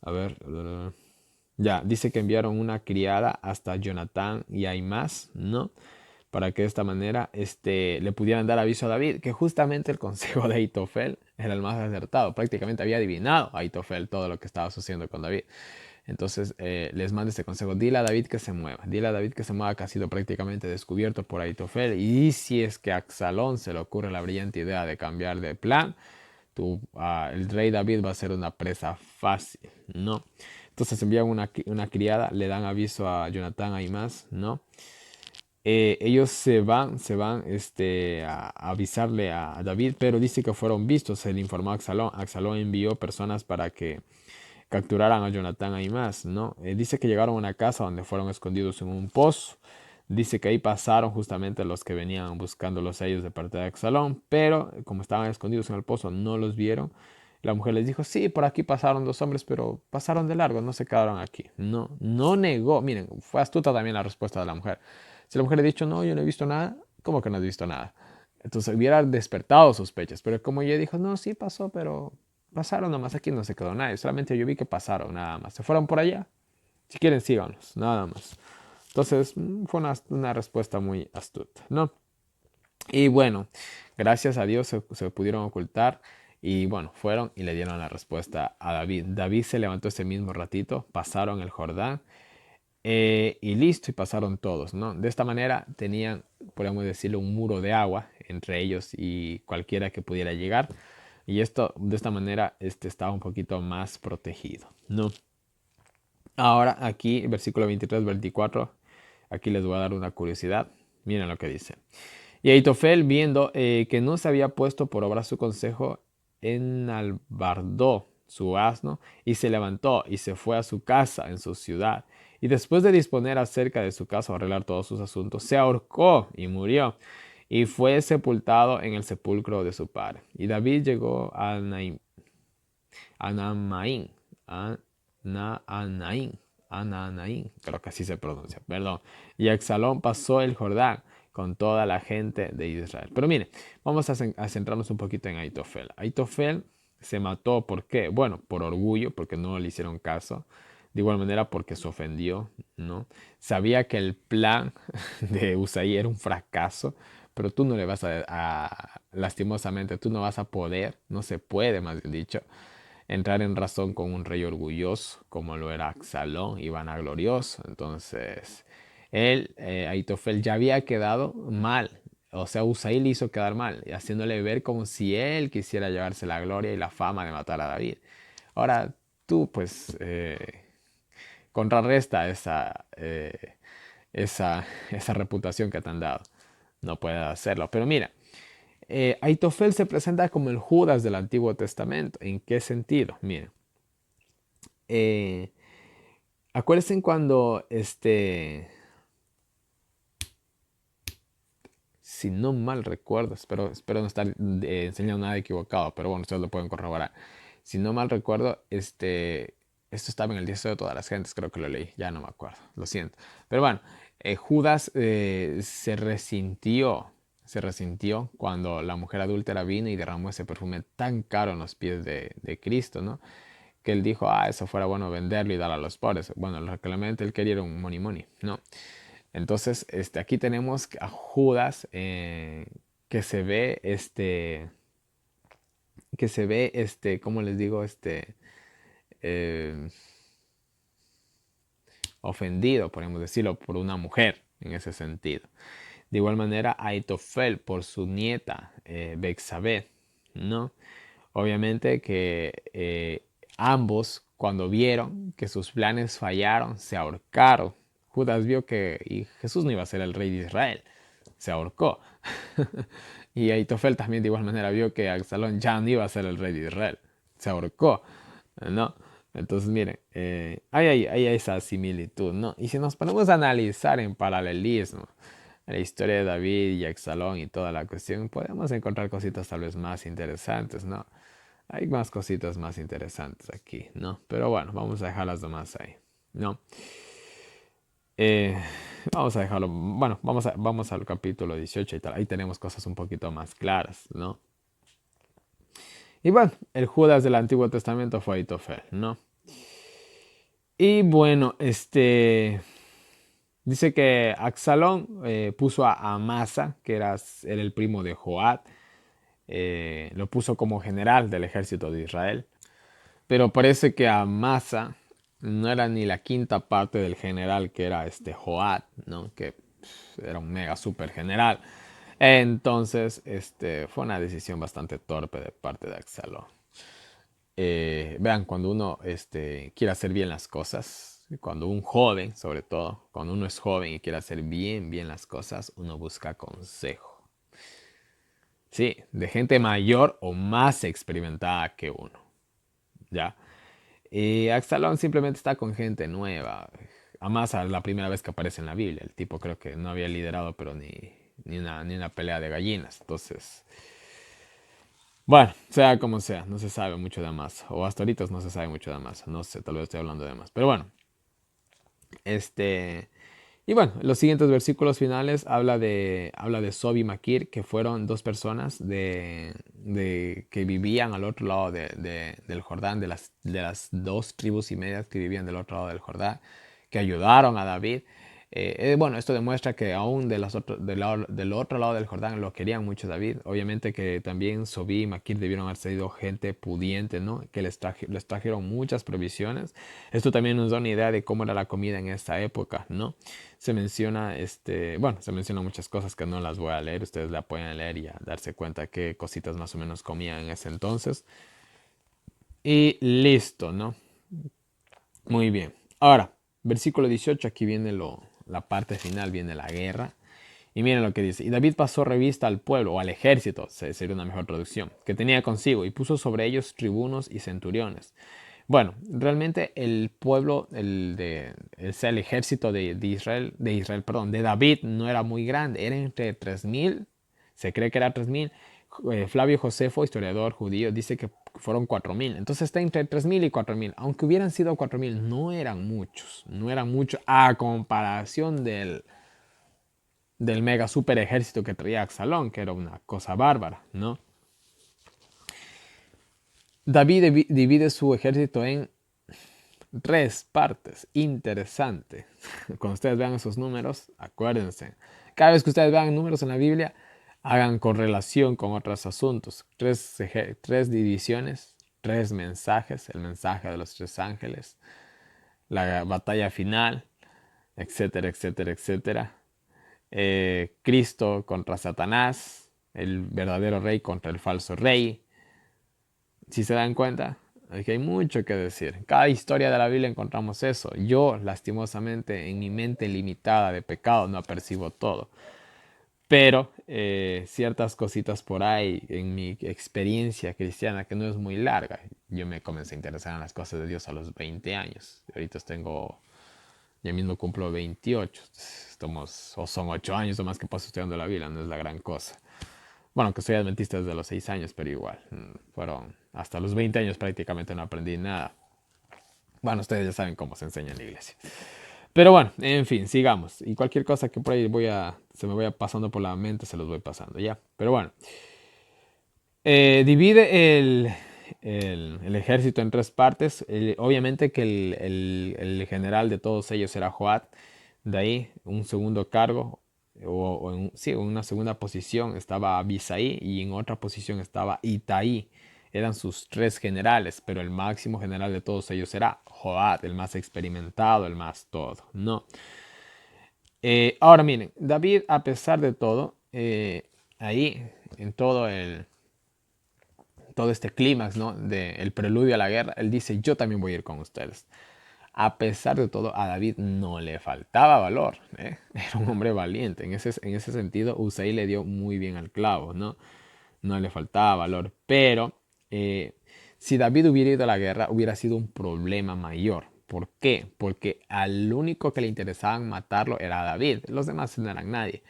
a ver, ya, dice que enviaron una criada hasta Jonatán y Aimás, ¿no? Para que de esta manera le pudieran dar aviso a David, que justamente el consejo de Ahitofel era el más acertado. Prácticamente había adivinado a Ahitofel todo lo que estaba sucediendo con David. Entonces les manda este consejo, dile a David que se mueva, dile a David que se mueva, que ha sido prácticamente descubierto por Ahitofel. Y si es que a Absalón se le ocurre la brillante idea de cambiar de plan, el rey David va a ser una presa fácil, ¿no? Entonces envían una criada, le dan aviso a Jonatán y más, ¿no? Ellos se van a avisarle a David, pero dice que fueron vistos, se le informó a Absalón. Absalón envió personas para que capturaran a Jonatán y más, ¿no? Dice que llegaron a una casa donde fueron escondidos en un pozo. Dice que ahí pasaron justamente los que venían buscando los sellos de parte de Absalón, pero como estaban escondidos en el pozo no los vieron. La mujer les dijo, sí, por aquí pasaron 2 hombres, pero pasaron de largo, no se quedaron aquí. No negó, miren, fue astuta también la respuesta de la mujer. Si la mujer ha dicho, no, yo no he visto nada, ¿cómo que no has visto nada? Entonces hubiera despertado sospechas, pero como ella dijo, no, sí pasó, pero pasaron nomás, aquí no se quedó nadie, solamente yo vi que pasaron, nada más. Se fueron por allá, si quieren síganos, nada más. Entonces fue una respuesta muy astuta, ¿no? Y bueno, gracias a Dios se pudieron ocultar y bueno, fueron y le dieron la respuesta a David. David se levantó ese mismo ratito, pasaron el Jordán y listo, y pasaron todos, ¿no? De esta manera tenían, podríamos decirlo, un muro de agua entre ellos y cualquiera que pudiera llegar. Y esto, de esta manera, estaba un poquito más protegido, ¿no? Ahora aquí, versículo 23-24, aquí les voy a dar una curiosidad. Miren lo que dice. Y Aitofel, viendo que no se había puesto por obra su consejo, enalbardó su asno y se levantó y se fue a su casa en su ciudad. Y después de disponer acerca de su casa o arreglar todos sus asuntos, se ahorcó y murió. Y fue sepultado en el sepulcro de su padre. Y David llegó a Anamaín, Anaanaín, Anaanaín, creo que así se pronuncia, perdón. Y Absalón pasó el Jordán con toda la gente de Israel. Pero mire, vamos a centrarnos un poquito en Aitofel. Aitofel se mató, ¿por qué? Bueno, por orgullo, porque no le hicieron caso. De igual manera, porque se ofendió, ¿no? Sabía que el plan de Usaí era un fracaso, pero tú no le vas lastimosamente, tú no vas a poder, no se puede, más bien dicho, entrar en razón con un rey orgulloso como lo era Absalón y vanaglorioso. Entonces, Aitofel, ya había quedado mal. O sea, Usaí le hizo quedar mal, haciéndole ver como si él quisiera llevarse la gloria y la fama de matar a David. Ahora, tú, pues, contrarresta esa reputación que te han dado. No puedes hacerlo. Pero mira, Aitofel se presenta como el Judas del Antiguo Testamento. ¿En qué sentido? Miren, eh, acuérdense cuando, si no mal recuerdo, espero no estar enseñando nada equivocado, pero bueno, ustedes lo pueden corroborar. Si no mal recuerdo, esto estaba en el diario de todas las gentes, creo que lo leí, ya no me acuerdo, lo siento. Pero bueno, Judas se resintió cuando la mujer adúltera vino y derramó ese perfume tan caro en los pies de Cristo, ¿no? Que él dijo, eso fuera bueno venderlo y dar a los pobres. Bueno, lo que realmente él quería era un money money, ¿no? Entonces, aquí tenemos a Judas que se ve, ¿cómo les digo? Eh, Ofendido, podemos decirlo, por una mujer en ese sentido. De igual manera, Aitofel por su nieta, Bexabé, ¿no? Obviamente que ambos, cuando vieron que sus planes fallaron, se ahorcaron. Judas vio que Jesús no iba a ser el rey de Israel, se ahorcó. Y Aitofel también de igual manera vio que Absalón ya no iba a ser el rey de Israel, se ahorcó, ¿no? Entonces miren, hay esa similitud, ¿no? Y si nos ponemos a analizar en paralelismo la historia de David y Absalón y toda la cuestión, podemos encontrar cositas tal vez más interesantes, ¿no? Hay más cositas más interesantes aquí, ¿no? Pero bueno, vamos a dejar las demás ahí, ¿no? Eh, Vamos a dejarlo, bueno, vamos al capítulo 18 y tal. Ahí tenemos cosas un poquito más claras, ¿no? Y bueno, el Judas del Antiguo Testamento fue Aitofel, ¿no? Y bueno, dice que Absalón puso a Amasa, que era el primo de Joab, lo puso como general del ejército de Israel. Pero parece que Amasa no era ni la quinta parte del general que era Joab, ¿no? Que era un mega super general. Entonces, fue una decisión bastante torpe de parte de Absalón. Vean, cuando uno quiere hacer bien las cosas, cuando un joven, sobre todo, cuando uno es joven y quiere hacer bien las cosas, uno busca consejo. Sí, de gente mayor o más experimentada que uno. ¿Ya? Y Absalón simplemente está con gente nueva. Además, es la primera vez que aparece en la Biblia. El tipo creo que no había liderado, pero ni una pelea de gallinas. Entonces, bueno, sea como sea, no se sabe mucho de más. O hasta ahorita no se sabe mucho de más. No sé, tal vez estoy hablando de más. Pero bueno, este, Y bueno, los siguientes versículos finales habla de Sob y Maquir, que fueron dos personas que vivían al otro lado del Jordán, de las dos tribus y medias que vivían del otro lado del Jordán, que ayudaron a David. Bueno, esto demuestra que aún del otro lado del Jordán lo querían mucho David. Obviamente que también Sobí y Maquir debieron haber sido gente pudiente, ¿no? Que les trajeron muchas provisiones. Esto también nos da una idea de cómo era la comida en esta época, ¿no? Se mencionan muchas cosas que no las voy a leer. Ustedes la pueden leer y a darse cuenta qué cositas más o menos comían en ese entonces. Y listo, ¿no? Muy bien. Ahora, versículo 18, aquí viene la parte final, viene la guerra. Y miren lo que dice. Y David pasó revista al pueblo, o al ejército, sería una mejor traducción, que tenía consigo, y puso sobre ellos tribunos y centuriones. Bueno, realmente el pueblo, el ejército de David no era muy grande, era entre 3.000, se cree que era 3.000. Flavio Josefo, historiador judío, dice que fueron 4.000. Entonces está entre 3.000 y 4.000. Aunque hubieran sido 4.000, no eran muchos a comparación del mega super ejército que traía Absalón, que era una cosa bárbara, ¿no? David divide su ejército en tres partes. Interesante. Cuando ustedes vean esos números, acuérdense. Cada vez que ustedes vean números en la Biblia, hagan correlación con otros asuntos. Tres divisiones, tres mensajes. El mensaje de los tres ángeles, la batalla final, etcétera, etcétera, etcétera. Cristo contra Satanás, el verdadero rey contra el falso rey. Si se dan cuenta, aquí hay mucho que decir. En cada historia de la Biblia encontramos eso. Yo, lastimosamente, en mi mente limitada de pecado, no percibo todo. Pero ciertas cositas por ahí, en mi experiencia cristiana, que no es muy larga, yo me comencé a interesar en las cosas de Dios a los 20 años. Ahorita ya mismo cumplo 28. O son 8 años o más que paso estudiando la Biblia, no es la gran cosa. Bueno, que soy adventista desde los 6 años, pero igual. Fueron hasta los 20 años prácticamente no aprendí nada. Bueno, ustedes ya saben cómo se enseña en la iglesia. Pero bueno, en fin, sigamos. Y cualquier cosa que por ahí se me vaya pasando por la mente, se los voy pasando, ¿ya? Pero bueno. Divide el ejército en tres partes. Obviamente que el general de todos ellos era Joab. De ahí, un segundo cargo, sí, en una segunda posición estaba Abisai y en otra posición estaba Itaí. Eran sus tres generales, pero el máximo general de todos ellos era Joab, el más experimentado, el más todo, ¿no? Ahora miren, David, a pesar de todo, ahí, en todo este clímax, ¿no? El preludio a la guerra, él dice, yo también voy a ir con ustedes. A pesar de todo, a David no le faltaba valor, ¿eh? Era un hombre valiente. En ese sentido, Usai le dio muy bien al clavo, ¿no? No le faltaba valor. Pero si David hubiera ido a la guerra, hubiera sido un problema mayor. ¿Por qué? Porque al único que le interesaba matarlo era David. Los demás no eran nadie.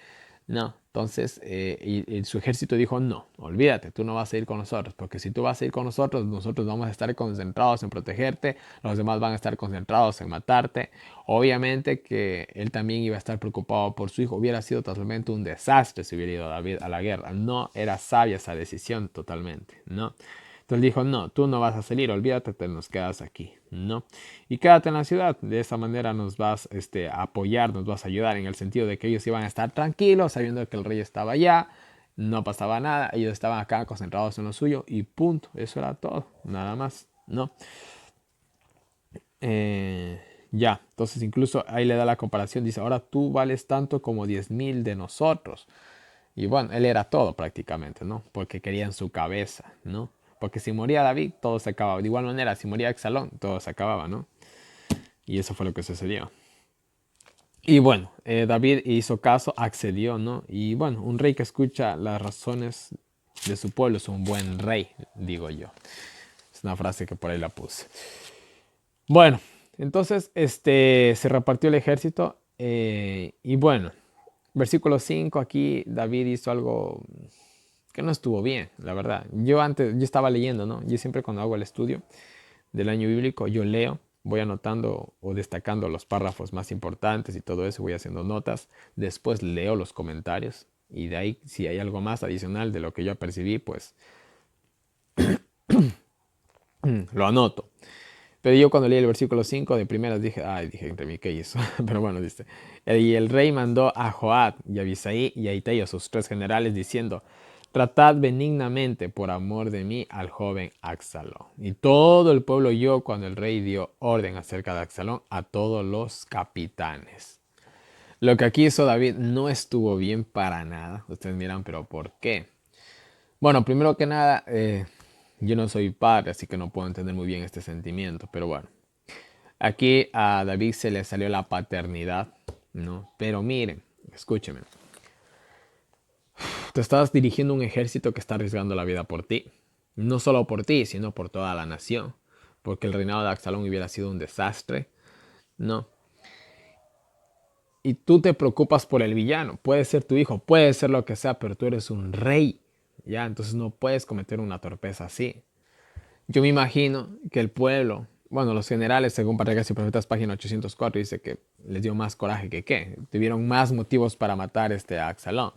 No, entonces y su ejército dijo, no, olvídate, tú no vas a ir con nosotros, porque si tú vas a ir con nosotros vamos a estar concentrados en protegerte, los demás van a estar concentrados en matarte. Obviamente que él también iba a estar preocupado por su hijo, hubiera sido totalmente un desastre si hubiera ido David a la guerra, no era sabia esa decisión totalmente, ¿no? Entonces dijo, no, tú no vas a salir, olvídate, te nos quedas aquí, ¿no? Y quédate en la ciudad, de esa manera nos vas a apoyar, nos vas a ayudar en el sentido de que ellos iban a estar tranquilos, sabiendo que el rey estaba allá, no pasaba nada, ellos estaban acá concentrados en lo suyo y punto, eso era todo, nada más, ¿no? Ya, entonces incluso ahí le da la comparación, dice, ahora tú vales tanto como 10.000 de nosotros. Y bueno, él era todo prácticamente, ¿no? Porque querían su cabeza, ¿no? Porque si moría David, todo se acababa. De igual manera, si moría Absalón, todo se acababa, ¿no? Y eso fue lo que sucedió. Y bueno, David hizo caso, accedió, ¿no? Y bueno, un rey que escucha las razones de su pueblo es un buen rey, digo yo. Es una frase que por ahí la puse. Bueno, entonces se repartió el ejército y bueno, versículo 5 aquí David hizo algo que no estuvo bien, la verdad. Yo estaba leyendo, ¿no? Yo siempre cuando hago el estudio del año bíblico, yo leo voy anotando o destacando los párrafos más importantes y todo eso, voy haciendo notas. Después leo los comentarios y de ahí, si hay algo más adicional de lo que yo percibí, pues lo anoto. Pero yo cuando leí el versículo 5 de primeras dije, ay, dije entre mí, ¿qué hizo? Pero bueno, dice, y el rey mandó a Joab y a Abisaí y a Itei, a sus tres generales, diciendo, tratad benignamente por amor de mí al joven Absalón. Y todo el pueblo oyó cuando el rey dio orden acerca de Absalón a todos los capitanes. Lo que aquí hizo David no estuvo bien para nada. Ustedes miran, pero ¿por qué? Bueno, primero que nada, yo no soy padre, así que no puedo entender muy bien este sentimiento, pero bueno. Aquí a David se le salió la paternidad, ¿no? Pero miren, escúcheme. Te estás dirigiendo un ejército que está arriesgando la vida por ti. No solo por ti, sino por toda la nación. Porque el reinado de Absalón hubiera sido un desastre, ¿no? Y tú te preocupas por el villano. Puede ser tu hijo, puede ser lo que sea, pero tú eres un rey, ¿ya? Entonces no puedes cometer una torpeza así. Yo me imagino que el pueblo, bueno, los generales, según Patriarcas y Profetas, página 804, dice que les dio más coraje que qué. Tuvieron más motivos para matar a Absalón.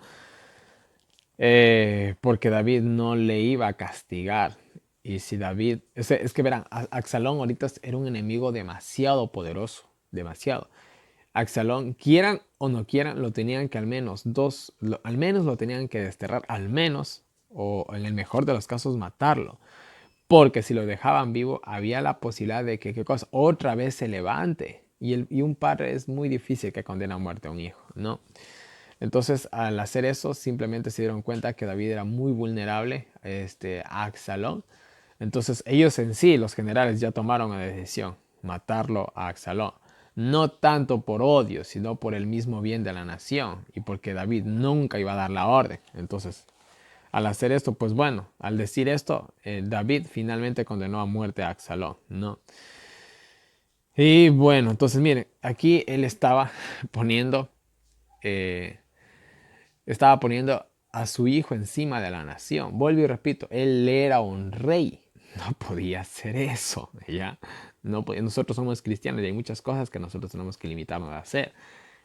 Porque David no le iba a castigar. Y si David, es que verán, Absalón ahorita era un enemigo demasiado poderoso, demasiado. Absalón, quieran o no quieran, lo tenían que al menos al menos lo tenían que desterrar, al menos, o en el mejor de los casos, matarlo. Porque si lo dejaban vivo, había la posibilidad de que, ¿qué cosa? Otra vez se levante. Y un padre es muy difícil que condene a muerte a un hijo, ¿no? Entonces, al hacer eso, simplemente se dieron cuenta que David era muy vulnerable a Absalón. Entonces, ellos en sí, los generales, ya tomaron la decisión, matarlo a Absalón. No tanto por odio, sino por el mismo bien de la nación y porque David nunca iba a dar la orden. Entonces, al hacer esto, pues bueno, al decir esto, David finalmente condenó a muerte a Absalón, ¿no? Y bueno, entonces miren, aquí él poniendo, eh, estaba poniendo a su hijo encima de la nación. Vuelvo y repito, él era un rey, no podía hacer eso, ¿ya? No, nosotros somos cristianos y hay muchas cosas que nosotros tenemos que limitarnos a hacer.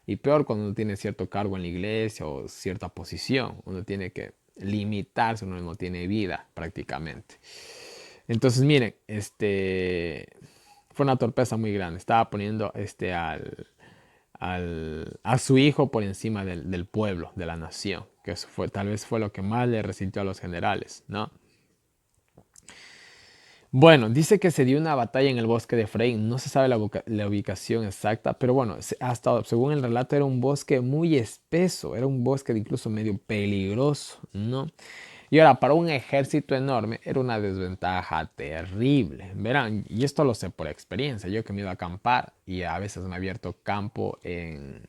Y peor cuando uno tiene cierto cargo en la iglesia o cierta posición, uno tiene que limitarse, uno no tiene vida prácticamente. Entonces, miren, fue una torpeza muy grande. Estaba poniendo a su hijo por encima del pueblo, de la nación, que eso tal vez fue lo que más le resintió a los generales, ¿no? Bueno, dice que se dio una batalla en el bosque de Efraín. No se sabe la ubicación exacta, pero bueno, hasta según el relato era un bosque muy espeso, era un bosque incluso medio peligroso, ¿no? Y ahora, para un ejército enorme era una desventaja terrible. Verán, y esto lo sé por experiencia. Yo que me he ido a acampar y a veces me he abierto campo en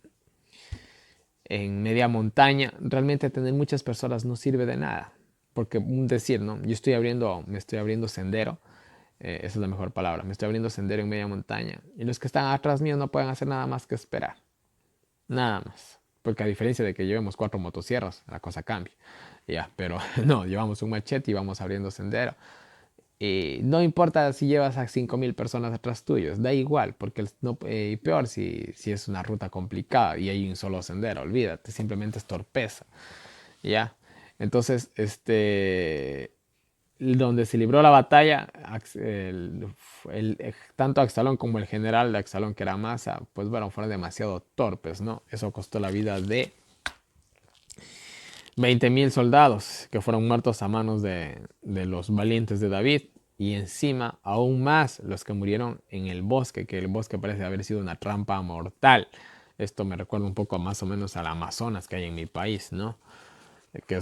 media montaña, realmente tener muchas personas no sirve de nada. Porque un decir, ¿no? Me estoy abriendo sendero, esa es la mejor palabra, me estoy abriendo sendero en media montaña. Y los que están atrás mío no pueden hacer nada más que esperar. Nada más. Porque a diferencia de que llevemos 4 motosierras, la cosa cambia. Ya, pero no, llevamos un machete y vamos abriendo sendero. Y no importa si llevas a 5.000 personas atrás tuyos, da igual, porque no, y peor si es una ruta complicada y hay un solo sendero, olvídate, simplemente es torpeza, ¿ya? Entonces, donde se libró la batalla, tanto Absalón como el general de Absalón, que era Amasa, pues bueno, fueron demasiado torpes, ¿no? Eso costó la vida de 20.000 soldados que fueron muertos a manos de los valientes de David. Y encima, aún más, los que murieron en el bosque, que el bosque parece haber sido una trampa mortal. Esto me recuerda un poco más o menos al Amazonas que hay en mi país, ¿no? Que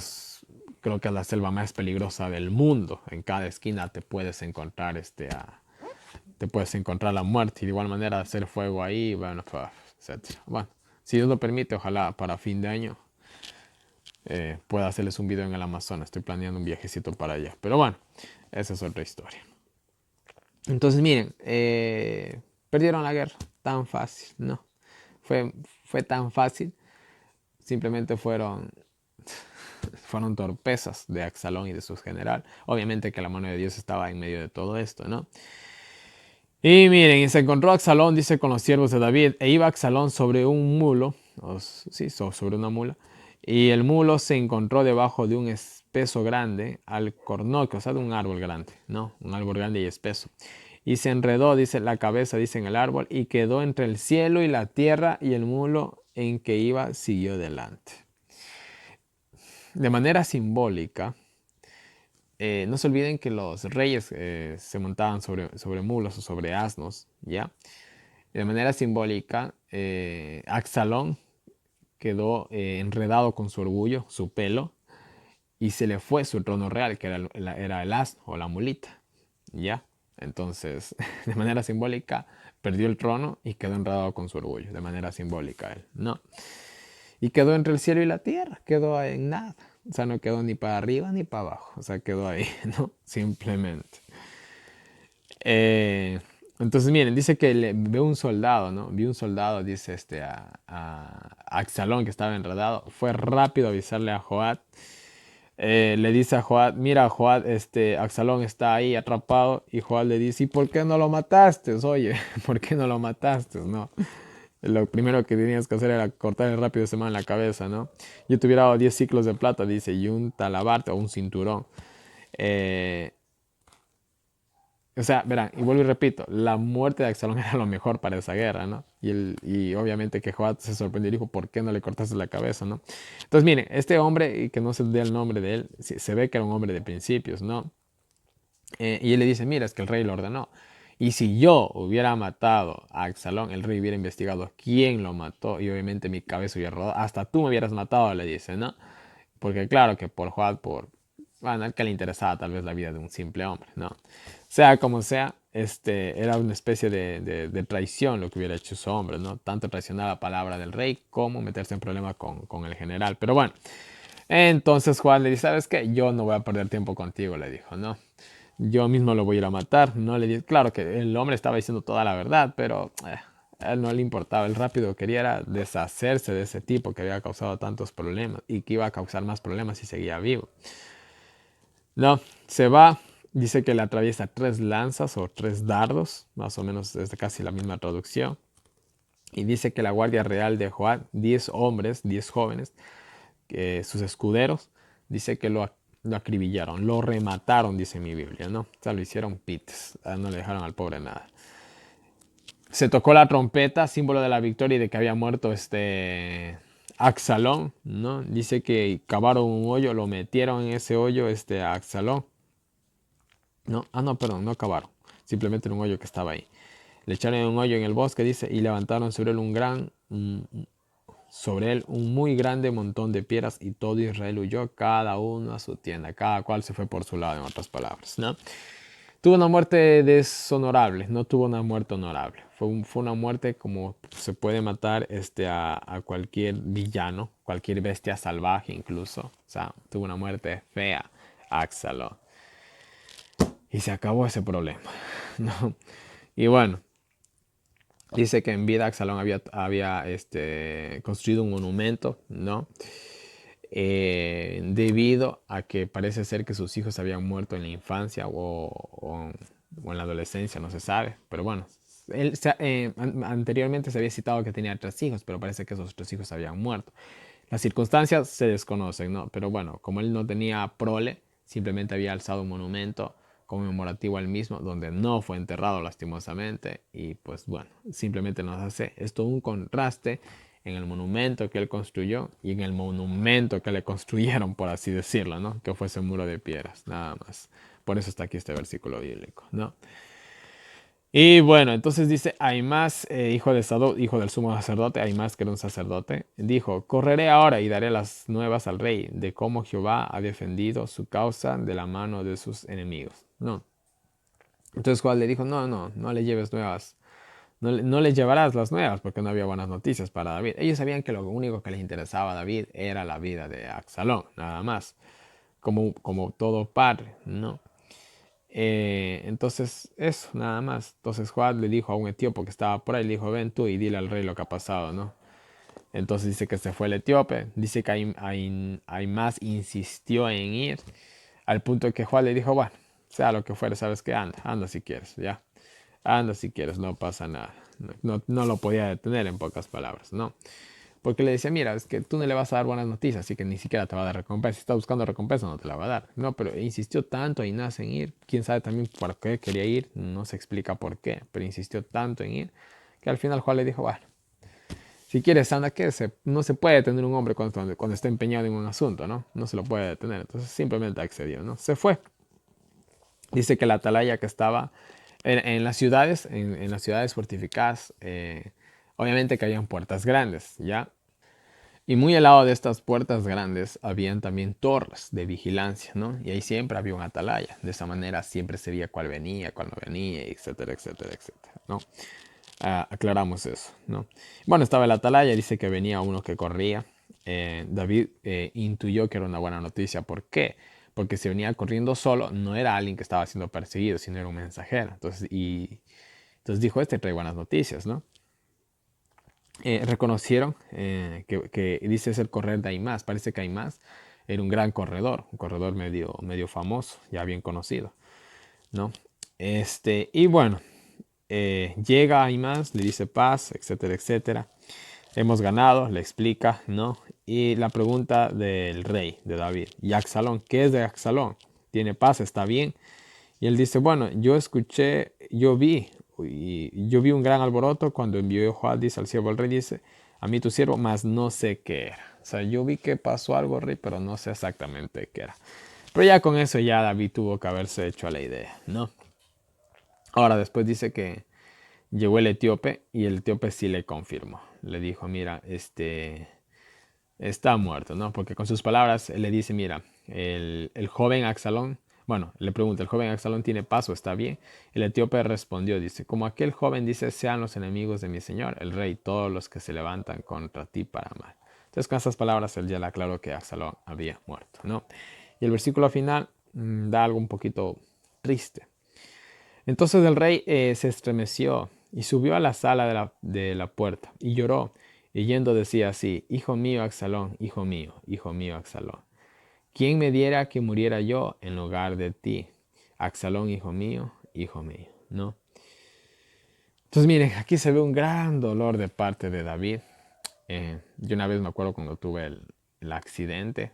creo que es la selva más peligrosa del mundo. En cada esquina te puedes encontrar te puedes encontrar la muerte y de igual manera hacer fuego ahí, bueno, etc. Bueno, si Dios lo permite, ojalá para fin de año pueda hacerles un video en el Amazonas. Estoy planeando un viajecito para allá. Pero bueno, esa es otra historia. Entonces, miren, perdieron la guerra. Tan fácil, ¿no? Fue tan fácil. Simplemente fueron torpezas de Absalón y de su general. Obviamente que la mano de Dios estaba en medio de todo esto, ¿no? Y miren, y se encontró Absalón, dice, con los siervos de David, e iba Absalón sobre un mulo, sí, sobre una mula, y el mulo se encontró debajo de un espeso grande, al cornoque, o sea, de un árbol grande, ¿no? Un árbol grande y espeso. Y se enredó, dice, la cabeza, dice, en el árbol, y quedó entre el cielo y la tierra, y el mulo en que iba siguió delante. De manera simbólica, no se olviden que los reyes se montaban sobre mulos o sobre asnos, ¿ya? De manera simbólica, Absalón quedó enredado con su orgullo, su pelo, y se le fue su trono real, que era el asno o la mulita, ¿ya? Entonces, de manera simbólica, perdió el trono y quedó enredado con su orgullo, de manera simbólica él, ¿no? Y quedó entre el cielo y la tierra, quedó en nada. O sea, no quedó ni para arriba ni para abajo, o sea, quedó ahí, ¿no? Simplemente. Eh, entonces, miren, dice que ve un soldado, ¿no? Vi un soldado, dice a Absalón que estaba enredado. Fue rápido a avisarle a Joab. Le dice a Joab, mira, Joab, Absalón está ahí atrapado. Y Joab le dice, ¿y por qué no lo mataste? Oye, ¿por qué no lo mataste? No. Lo primero que tenías que hacer era cortarle rápido ese man en la cabeza, ¿no? Yo te hubiera dado 10 ciclos de plata, dice, y un talabarte o un cinturón. Eh, O sea, verán, y vuelvo y repito, la muerte de Absalón era lo mejor para esa guerra, ¿no? Y obviamente que Joab se sorprendió y dijo, ¿por qué no le cortaste la cabeza, no? Entonces, miren, este hombre, y que no se dé el nombre de él, se ve que era un hombre de principios, ¿no? Y él le dice, mira, es que el rey lo ordenó. Y si yo hubiera matado a Absalón, el rey hubiera investigado quién lo mató y obviamente mi cabeza hubiera rodado. Hasta tú me hubieras matado, le dice, ¿no? Porque claro que por Joab, bueno, al que le interesaba tal vez la vida de un simple hombre, ¿no? Sea como sea, era una especie de traición lo que hubiera hecho ese hombre, ¿no? Tanto traicionar la palabra del rey como meterse en problemas con el general. Pero bueno, entonces Juan le dice, ¿sabes qué? Yo no voy a perder tiempo contigo, le dijo, ¿no? Yo mismo lo voy a ir a matar. No le di... Claro que el hombre estaba diciendo toda la verdad, pero a él no le importaba. Él rápido quería era deshacerse de ese tipo que había causado tantos problemas y que iba a causar más problemas si seguía vivo. No, se va, dice que le atraviesa 3 lanzas o 3 dardos, más o menos es casi la misma traducción. Y dice que la guardia real de Joab, 10 hombres, 10 jóvenes, sus escuderos, dice que lo acribillaron, lo remataron, dice mi Biblia, ¿no? O sea, lo hicieron pites, no le dejaron al pobre nada. Se tocó la trompeta, símbolo de la victoria y de que había muerto Absalón, ¿no? Dice que cavaron un hoyo, lo metieron en ese hoyo a Absalón. No, no, perdón, no cavaron. Simplemente era un hoyo que estaba ahí. Le echaron un hoyo en el bosque, dice, y levantaron sobre él sobre él un muy grande montón de piedras y todo Israel huyó, cada uno a su tienda, cada cual se fue por su lado, en otras palabras, ¿no? Tuvo una muerte deshonorable, no tuvo una muerte honorable. Fue una muerte como se puede matar a cualquier villano, cualquier bestia salvaje incluso. O sea, tuvo una muerte fea, Axalo. Y se acabó ese problema, ¿no? Y bueno, dice que en vida Absalón había construido un monumento, ¿no? Debido a que parece ser que sus hijos habían muerto en la infancia o en la adolescencia, no se sabe. Pero bueno, anteriormente se había citado que tenía 3 hijos, pero parece que esos 3 hijos habían muerto. Las circunstancias se desconocen, ¿no? Pero bueno, como él no tenía prole, simplemente había alzado un monumento conmemorativo al mismo, donde no fue enterrado lastimosamente. Y pues bueno, simplemente nos hace esto un contraste en el monumento que él construyó y en el monumento que le construyeron, por así decirlo, ¿no? Que fue ese muro de piedras, nada más. Por eso está aquí este versículo bíblico, ¿no? Y bueno, entonces dice, Ahimaaz, hijo de Sadoc, hijo del sumo sacerdote, Ahimaaz que era un sacerdote, dijo, correré ahora y daré las nuevas al rey de cómo Jehová ha defendido su causa de la mano de sus enemigos. No. Entonces Joab le dijo, no le lleves nuevas, no le llevarás las nuevas porque no había buenas noticias para David. Ellos sabían que lo único que les interesaba a David era la vida de Absalón, nada más, como todo padre, ¿no? Entonces, eso, nada más. Entonces Joab le dijo a un etíope que estaba por ahí, le dijo, ven tú y dile al rey lo que ha pasado, ¿no? Entonces dice que se fue el etíope, dice que Ahimaaz insistió en ir, al punto que Joab le dijo, bueno, sea lo que fuere, sabes que anda si quieres, ya. anda si quieres, no pasa nada. No lo podía detener en pocas palabras, ¿no? Porque le decía, mira, es que tú no le vas a dar buenas noticias, así que ni siquiera te va a dar recompensa. Si estás buscando recompensa, no te la va a dar. No, pero insistió tanto Inás en ir. Quién sabe también por qué quería ir. No se explica por qué, pero insistió tanto en ir que al final Juan le dijo, bueno, si quieres, anda, que no se puede detener un hombre cuando está empeñado en un asunto, ¿no? No se lo puede detener. Entonces simplemente accedió, ¿no? Se fue. Dice que la atalaya que estaba en las ciudades, en las ciudades fortificadas, obviamente que habían puertas grandes, ¿ya? Y muy al lado de estas puertas grandes habían también torres de vigilancia, ¿no? Y ahí siempre había un atalaya. De esa manera siempre se veía cuál venía, cuál no venía, etcétera, etcétera, etcétera, ¿no? Aclaramos eso, ¿no? Bueno, estaba el atalaya, dice que venía uno que corría. David intuyó que era una buena noticia. ¿Por qué? Porque si venía corriendo solo, no era alguien que estaba siendo perseguido, sino era un mensajero. Entonces dijo, este trae buenas noticias, ¿no? Reconocieron que dice es el correr de Aimás. Parece que Aimás era un corredor medio famoso, ya bien conocido, ¿no? Y bueno, llega Aimás, le dice paz, etcétera, etcétera. Hemos ganado, le explica, ¿no? Y la pregunta del rey, de David, y Absalón, ¿qué es de Absalón? ¿Tiene paz? ¿Está bien? Y él dice, bueno, yo vi un gran alboroto cuando envió Joab, dice al siervo del rey, dice, a mí tu siervo, mas no sé qué era. O sea, yo vi que pasó algo, rey, pero no sé exactamente qué era. Pero ya con eso ya David tuvo que haberse hecho a la idea, ¿no? Ahora después dice que llegó el etíope y el etíope sí le confirmó. Le dijo, mira, está muerto, ¿no? Porque con sus palabras él le dice, mira, el joven Absalón, bueno, le pregunta, ¿el joven Absalón tiene paz o está bien? El etíope respondió, dice, como aquel joven dice, sean los enemigos de mi señor, el rey, todos los que se levantan contra ti para mal. Entonces con estas palabras él ya le aclaró que Absalón había muerto, ¿no? Y el versículo final da algo un poquito triste. Entonces el rey se estremeció y subió a la sala de la puerta y lloró. Y yendo decía así, hijo mío Absalón, hijo mío Absalón. ¿Quién me diera que muriera yo en lugar de ti? Absalón, hijo mío, ¿no? Entonces miren, aquí se ve un gran dolor de parte de David. Yo una vez me acuerdo cuando tuve el accidente,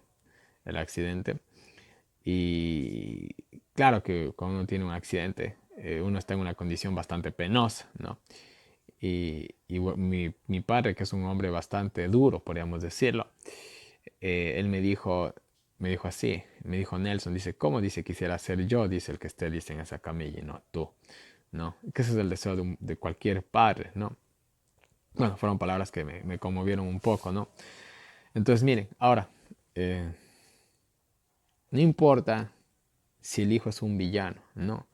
el accidente. Y claro que cuando uno tiene un accidente, uno está en una condición bastante penosa, ¿no? Mi padre, que es un hombre bastante duro, podríamos decirlo, él me dijo así, me dijo Nelson, dice, ¿cómo dice quisiera ser yo? Dice el que esté, dice, en esa camilla y no tú, ¿no? Que ese es el deseo de cualquier padre, ¿no? Bueno, fueron palabras que me conmovieron un poco, ¿no? Entonces, miren, ahora, no importa si el hijo es un villano, ¿no?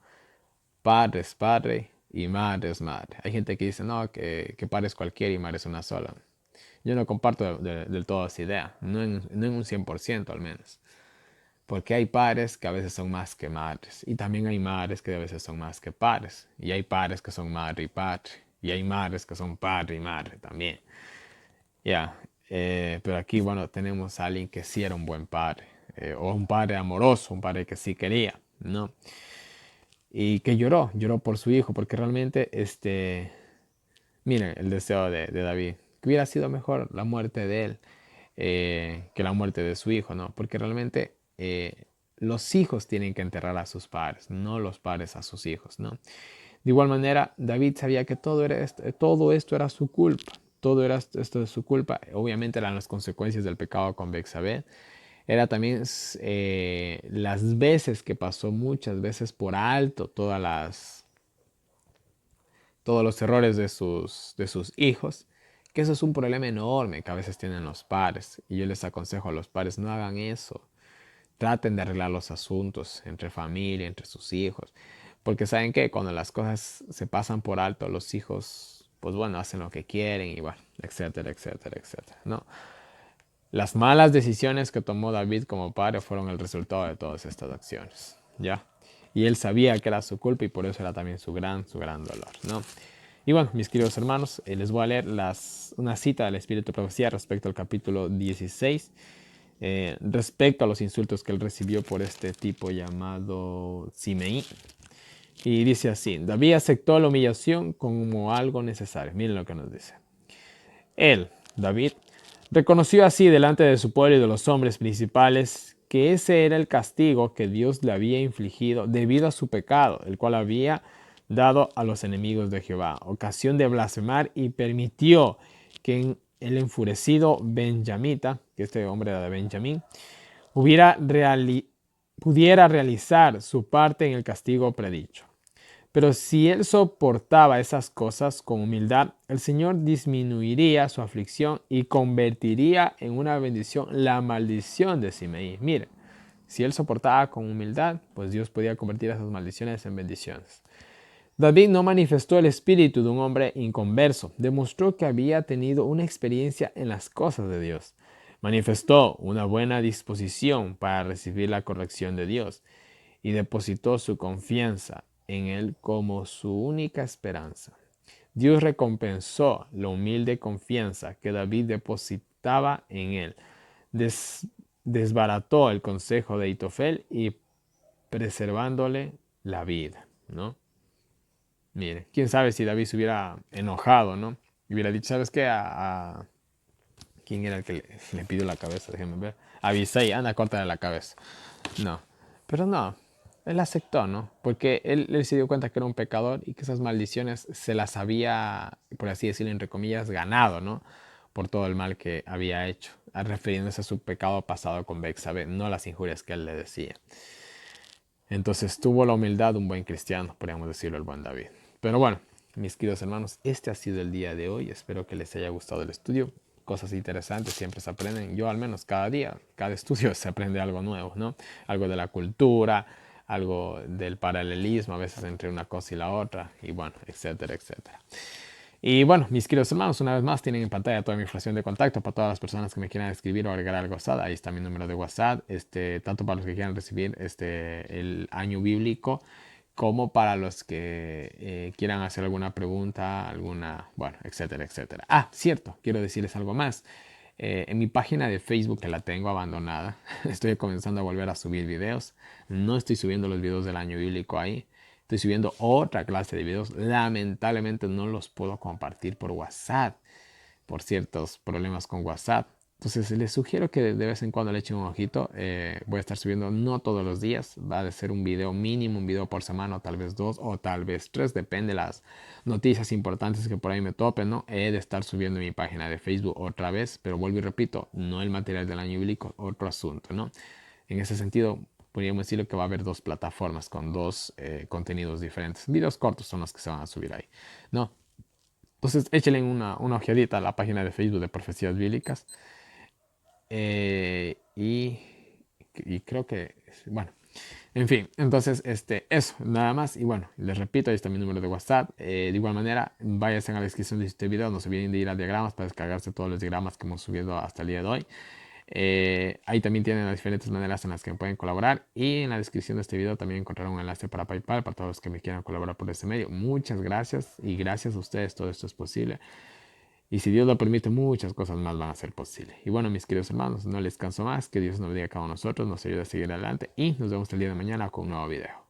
Padre es padre y madre es madre. Hay gente que dice, no, que padre es cualquiera y madre es una sola. Yo no comparto del todo esa idea, no en un 100% al menos. Porque hay padres que a veces son más que madres. Y también hay madres que a veces son más que padres. Y hay padres que son madre y padre. Y hay madres que son padre y madre también. Ya. Pero aquí, bueno, tenemos a alguien que sí era un buen padre. O un padre amoroso, un padre que sí quería, ¿no? Y que lloró por su hijo, porque realmente, miren, el deseo de David, que hubiera sido mejor la muerte de él que la muerte de su hijo, ¿no? Porque realmente los hijos tienen que enterrar a sus padres, no los padres a sus hijos, ¿no? De igual manera, David sabía que todo esto era su culpa, todo era esto de su culpa, obviamente eran las consecuencias del pecado con Bexabé, era también las veces que pasó muchas veces por alto todos los errores de sus hijos, que eso es un problema enorme que a veces tienen los padres. Y yo les aconsejo a los padres, no hagan eso. Traten de arreglar los asuntos entre familia, entre sus hijos. Porque saben que cuando las cosas se pasan por alto, los hijos, pues bueno, hacen lo que quieren y bueno, etcétera, etcétera, etcétera, ¿no? Las malas decisiones que tomó David como padre fueron el resultado de todas estas acciones, ¿ya? Y él sabía que era su culpa y por eso era también su gran dolor, ¿no? Y bueno, mis queridos hermanos, les voy a leer una cita del Espíritu de Profecía respecto al capítulo 16, respecto a los insultos que él recibió por este tipo llamado Simeí. Y dice así, David aceptó la humillación como algo necesario. Miren lo que nos dice. Él, David, reconoció así delante de su pueblo y de los hombres principales que ese era el castigo que Dios le había infligido debido a su pecado, el cual había dado a los enemigos de Jehová, ocasión de blasfemar, y permitió que el enfurecido benjamita, que este hombre era de Benjamín, pudiera realizar su parte en el castigo predicho. Pero si él soportaba esas cosas con humildad, el Señor disminuiría su aflicción y convertiría en una bendición la maldición de Simeí. Mire, si él soportaba con humildad, pues Dios podía convertir esas maldiciones en bendiciones. David no manifestó el espíritu de un hombre inconverso, demostró que había tenido una experiencia en las cosas de Dios. Manifestó una buena disposición para recibir la corrección de Dios y depositó su confianza en Él como su única esperanza. Dios recompensó la humilde confianza que David depositaba en Él. Desbarató el consejo de Ahitofel y preservándole la vida, ¿no? Mire, quién sabe si David se hubiera enojado, ¿no? Y hubiera dicho, ¿sabes qué? ¿Quién era el que le pidió la cabeza? Déjenme ver. A Abisai, anda, córtale la cabeza. No, pero no, él aceptó, ¿no? Porque él se dio cuenta que era un pecador y que esas maldiciones se las había, por así decirlo, entre comillas, ganado, ¿no? Por todo el mal que había hecho, refiriéndose a su pecado pasado con Bexabe, no las injurias que él le decía. Entonces tuvo la humildad de un buen cristiano, podríamos decirlo, el buen David. Pero bueno, mis queridos hermanos, este ha sido el día de hoy. Espero que les haya gustado el estudio. Cosas interesantes siempre se aprenden. Yo al menos cada día, cada estudio se aprende algo nuevo, ¿no? Algo de la cultura, algo del paralelismo a veces entre una cosa y la otra, y bueno, etcétera, etcétera. Y bueno, mis queridos hermanos, una vez más tienen en pantalla toda mi información de contacto para todas las personas que me quieran escribir o agregar algo WhatsApp. Ahí está mi número de WhatsApp, tanto para los que quieran recibir el año bíblico, como para los que quieran hacer alguna pregunta, bueno, etcétera, etcétera. Ah, cierto, quiero decirles algo más. En mi página de Facebook, que la tengo abandonada, estoy comenzando a volver a subir videos. No estoy subiendo los videos del año bíblico ahí. Estoy subiendo otra clase de videos. Lamentablemente no los puedo compartir por WhatsApp, por ciertos problemas con WhatsApp. Entonces les sugiero que de vez en cuando le echen un ojito. Voy a estar subiendo no todos los días. Va a ser un video mínimo, un video por semana, o tal vez 2 o tal vez 3. Depende de las noticias importantes que por ahí me topen, ¿no? He de estar subiendo en mi página de Facebook otra vez. Pero vuelvo y repito, no el material del año bíblico, otro asunto, ¿no? En ese sentido, podríamos decirlo que va a haber dos plataformas con dos contenidos diferentes. Videos cortos son los que se van a subir ahí, ¿no? Entonces échenle una ojeadita a la página de Facebook de Profecías Bíblicas. Y creo que, bueno, en fin, entonces eso, nada más. Y bueno, les repito, ahí está mi número de WhatsApp. De igual manera, váyanse a la descripción de este video, no se olviden de ir a diagramas para descargarse todos los diagramas que hemos subido hasta el día de hoy. Ahí también tienen las diferentes maneras en las que me pueden colaborar, y en la descripción de este video también encontrarán un enlace para PayPal para todos los que me quieran colaborar por este medio. Muchas gracias, y gracias a ustedes todo esto es posible, y si Dios lo permite, muchas cosas más van a ser posibles. Y bueno, mis queridos hermanos, no les canso más, que Dios nos bendiga a cada uno de nosotros, nos ayude a seguir adelante, y nos vemos el día de mañana con un nuevo video.